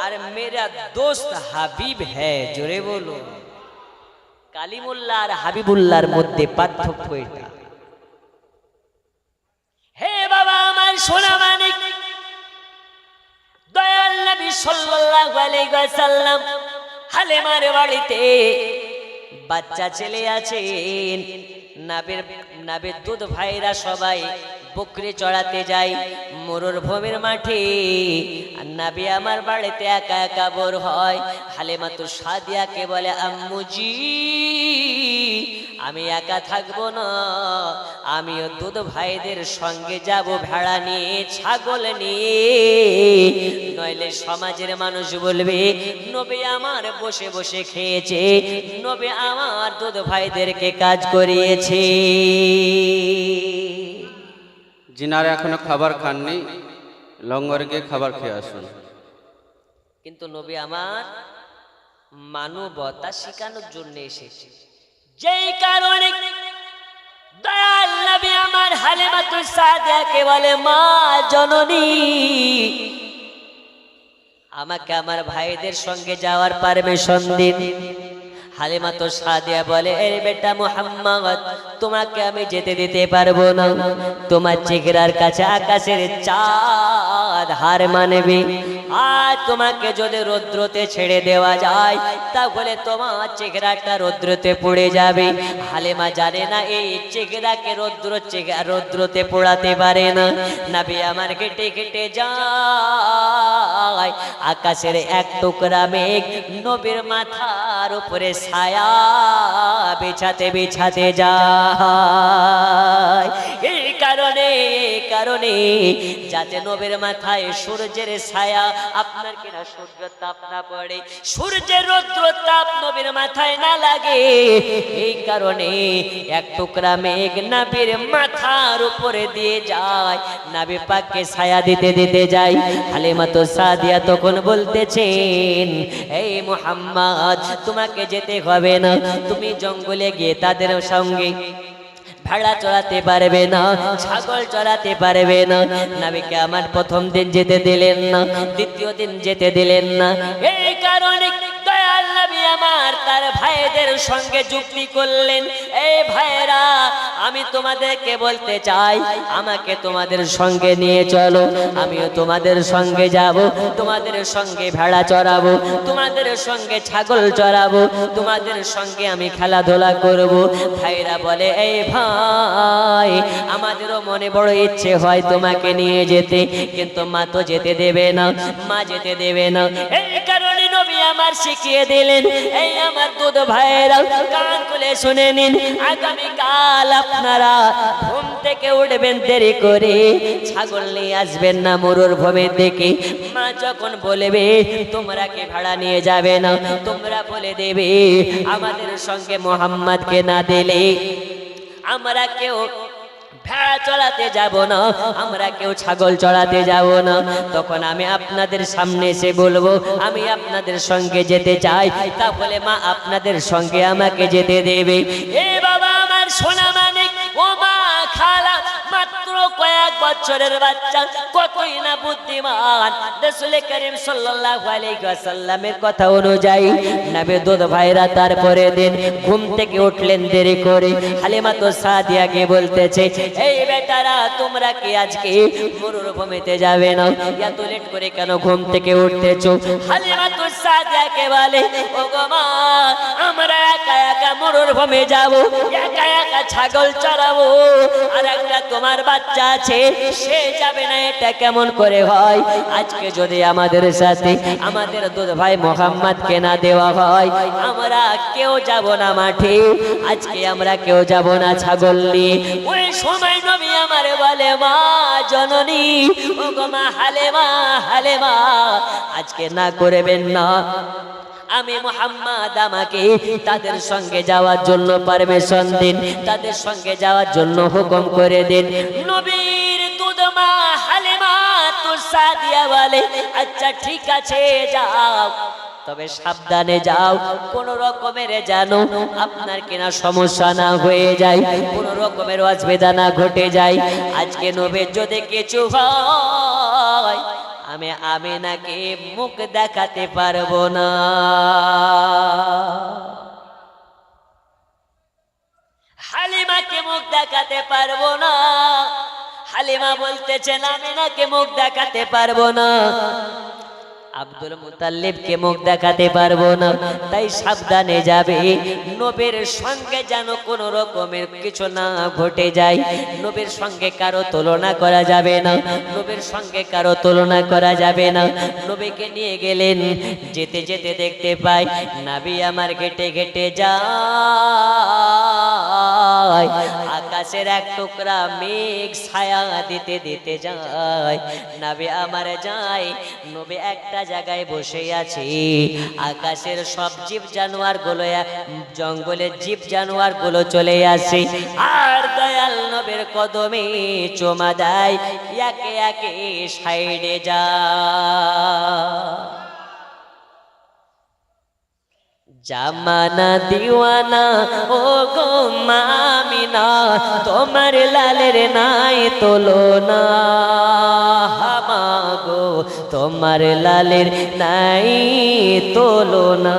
আর মেরা দোস্ত হাবিব হ্যায়। জোরে বলো, কালিমুল্লাহ আর হাবিবুল্লাহর মধ্যে পার্থক্য এটা। হে বাবা আমার সোনা মানিক, দয়াল নবী সাল্লাল্লাহু আলাইহি ওয়াসাল্লাম হালিমার বাড়িতে বাচ্চা ছেলে আছেন। নাবির দুধ ভাইরা সবাই বকরি চড়াতে যায় মরুভূমির মাঠে। আর নবী আমার বাড়িতে একা একা বোর হয়। হালিমাতু সাদিয়াকে বলে আম্মুজি আমি একা থাকবো না, আমিও দুধ ভাইদের সঙ্গে যাব ভেড়া নিয়ে, ছাগল নিয়ে, নইলে সমাজের মানুষ বলবে নবী আমার বসে বসে খেয়েছে, নবী আমার দুধ ভাইদেরকে কাজ করিয়েছে। যিনারা এখনো খাবার খাননি লঙ্গরে গিয়ে খাবার খেয়ে আসুন। কিন্তু নবী আমার মানবতা শেখানোর জন্য এসেছে, যেই কারণে দয়াল নবী আমার হালিমাতুস সাদিয়াকে বলে মা জননী আমাকে আমার ভাইদের সঙ্গে যাওয়ার পারমিশন দিন। হালিমাতুস সাদিয়া বলে এ বেটা মুহাম্মদ তোমাকে আমি যেতে দিতে পারবো না, তোমার চেহারার কাছে আকাশের চাঁদ হার মানবে, আর তোমাকে যদি রৌদ্রতে ছেড়ে দেওয়া যায় তাহলে তোমার চেহারাটা রৌদ্রতে পড়ে যাবে। হালিমা জানে না এই চেহারাকে রৌদ্রতে পোড়াতে পারে না। নবী আমার কেটে কেটে যায়, আকাশের এক টুকরা মেঘ নবীর মাথার উপরে ছায়া বিছাতে বিছাতে যায়। এই কারণে যাতে নবীর মাথায় সূর্যের ছায়া আপনার কিনা সূর্য তাপ না পড়ে, সূর্যের রৌদ্র তাপ নবীর মাথায় না লাগে, এই কারণে এক টুকরা মেঘ নবীর মাথার উপরে দিয়ে যায়, নবী পাককে ছায়া দিতে দিতে যায়। হালিমাতুস সাদিয়া তখন বলতেছেন এই মুহাম্মদ তোমাকে যেতে হবে না, তুমি জঙ্গলে গিয়ে তাদের সঙ্গে ভেড়া চড়াতে পারবে না, ছাগল চড়াতে পারবে না। নবীকে আমার প্রথম দিন যেতে দিলেন না, দ্বিতীয় দিন যেতে দিলেন না। এই কারণে দয়াল নবী আমার তার ভাইদের সঙ্গে যুক্তি করলেন, এই ভাইরা আমি তোমাদেরকে বলতে চাই আমাকে তোমাদের সঙ্গে নিয়ে চলো, আমিও তোমাদের সঙ্গে যাব, তোমাদের সঙ্গে ভেড়া চড়াবো, তোমাদের সঙ্গে ছাগল চড়াবো, তোমাদের সঙ্গে আমি খেলাধুলা করব। ভাইরা বলে এই ভাই আমাদেরও মনে বড় ইচ্ছে হয় তোমাকে নিয়ে যেতে, কিন্তু মা তো যেতে দেবে না, মা যেতে দেবে না। এই কারণে নবী আমার শিখিয়ে দিলেন এই আমার দুধ ভাইরা কান খুলে শুনে নিন, আগামীকাল আপনারা ঘুম থেকে উঠবেন দেরি করে, ছাগল নিয়ে আসবেন না মরুভূমি থেকে। মা যখন বলবে তোমরা কি ভাড়া নিয়ে যাবে না, তোমরা বলে দেবে আমাদের সঙ্গে মোহাম্মদকে না দিলে আমরা কেউ ভেড়া চড়াতে যাব না, আমরা কেউ ছাগল চড়াতে যাব না। তখন আমি আপনাদের সামনে এসে বলবো আমি আপনাদের সঙ্গে যেতে চাই, তাহলে মা আপনাদের সঙ্গে আমাকে যেতে দেবে। এ বাবা আমার সোনা মানিক, ও মা খালা, মাত্র কয়েক বছরের বাচ্চা কতই না বুদ্ধিমান। রাসূল করিম সাল্লাল্লাহু আলাইহি ওয়াসাল্লামের কথা অনুযায়ী নবী দুধ ভাইরা তারপরে দিন ঘুম থেকে উঠলেন দেরি করে। হালিমাতুস সাদিয়াকে বলতেছে এই বেটারা তোমরা কি আজকে মরুভূমিতে যাবে না, এত লেট করে কেন ঘুম থেকে উঠতেছো? হালিমাতুস সাদিয়াকে বলে ওগো মা আমরা একা একা মরুভূমি যাব, একা একা ছাগল চড়াবো, আর একটা তোমার বাচ্চা আছে সে যাবে না, এটা কেমন করে হয়? আজকে যদি আমাদের সাথে আমাদের দুধ ভাই মোহাম্মদকে না দেওয়া হয় আমরা কেউ যাব না মাঠে, আজকে আমরা কেউ যাব না ছাগল নিয়ে। ওই সময় নবী আমার বলে মা জননী, ও গো মা হালিমা, হালিমা আজকে না করবেন না, আমি মুহাম্মদ আমাকে তাদের সঙ্গে যাওয়ার জন্য পারমিশন দিন, তাদের সঙ্গে যাওয়ার জন্য হুকুম করে দিন। নবীর দুধ মা হালিমা তো সাদিয়া বলে আচ্ছা ঠিক আছে যাও, তবে সাবধানে যাও, কোন রকমের জানো আপনার কিনা সমস্যা না হয়ে যায়, কোন রকমের অসুবিধা না ঘটে যায়। আজকে নবীর যদি কিছু হয় আমি আমিনাকে মুখ দেখাতে পারবো না। হালিমাকে মুখ দেখাতে পারবো না। হালিমা বলতেছেন আমিনাকে মুখ দেখাতে পারবো না, আব্দুল মুতাল্লিবকে মুখ দেখাতে পারবো না, তাই সাবধানে যাবে। নবীর সঙ্গে যেন কোনো রকমের কিছু না ঘটে যায়, নবীর সঙ্গে কারো তুলনা করা যাবে না, নবীর সঙ্গে কারো তুলনা করা যাবে না। নবীকে নিয়ে গেলেন, যেতে যেতে দেখতে পাই নবী আমার ঘেটে ঘেটে যায়, আকাশের এক টুকরা মেঘ ছায়া দিতে দিতে যায়। নবী আমার যায়, নবী একটা জায়গায় বসে আছে, আকাশের সব জীব জানোয়ার গুলো, জঙ্গলের জীব জানোয়ার গুলো চলে আসে আর দয়াল নবীর কদমে চুমা দেয়, একে একে সাইডে যায়। জামানা দিওয়ানা ও গো মামিনা, তোমার লালের নাই তুলনা, হামাগো তোমার লালের নাই তুলনা।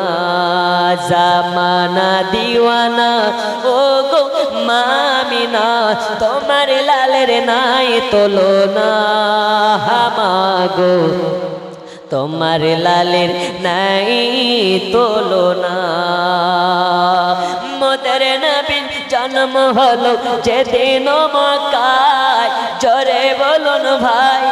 জামানা দিওয়ানা ও গো মামিনা, তোমার লালের নাই তুলনা, হামাগো তোমার লালের নাই তুলনা। মোদের নবীর জন্ম হলো যেদিন মক্কায়, জোরে বলুন ভাই।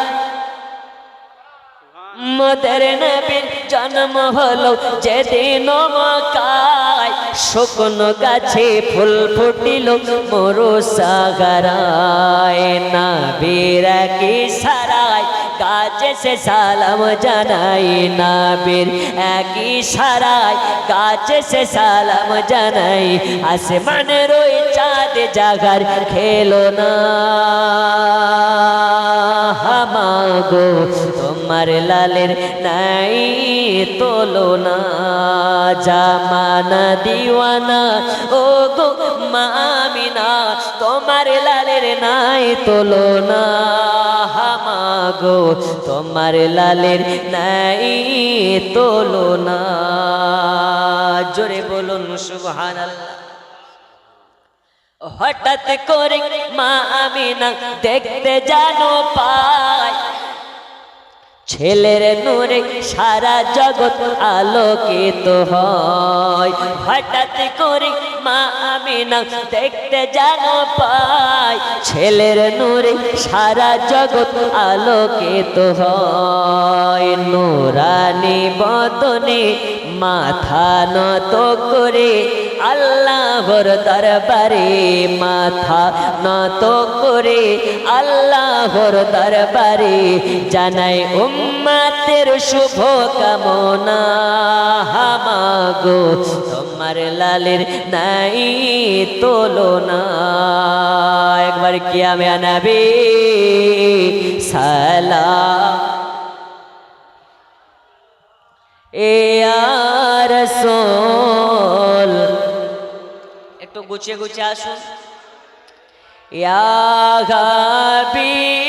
মোদের নবীর জন্ম হলো যেদিন মক্কায়, শুকনো গাছে ফুল ফুটিল মরু সাগরায়, নবীর কি সারায় গাছে সে সালাম জানাই, নবীর একই সারায় গাছে সে সালাম জানাই। আসমানের ওই চাঁদ জাগার খেলো না, হামাগো তোমার লালের নাই তুলনা। জামানা দিওয়ানা ও গো মামিনা, তোমার লালের নাই তুলনা, হামাগো তোমার লালের নাই তুলনা। জোরে বলুন সুবহানাল্লাহ। হঠাৎ করে মা আমিনা দেখতে জানো পায়, ছেলের নূরে সারা জগৎ আলোকিত হয়। হঠাৎ করে মা আমিনা দেখতে জানো পায়, ছেলের নূরে সারা জগৎ আলোকিত হয়। নূরানি বদনে মাথা নত করে আল্লাহর দরবারে, মাথা নত করে আল্লাহর দরবারে জানাই উম্মতের শুভ কামনা, হামাগো তোমার লালের নাই তুলনা। একবার কিয়ামে নবী সালাম এ রাসূল, একটু গুছিয়ে গুছিয়ে আসুন। ইয়া হাবিব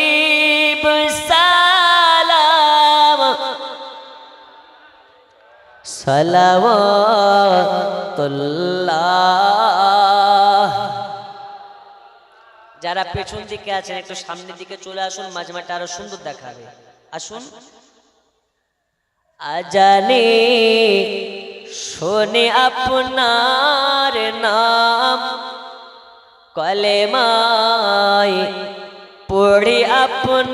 সালাম সালাওয়াতুল্লাহ। যারা পেছন দিকে আছেন একটু সামনের দিকে চলে আসুন, মাঝমাটা আরো সুন্দর দেখাবে। আসুন। আজানে শোনে আপনার নাম, কলেমায় পড়ে আপনার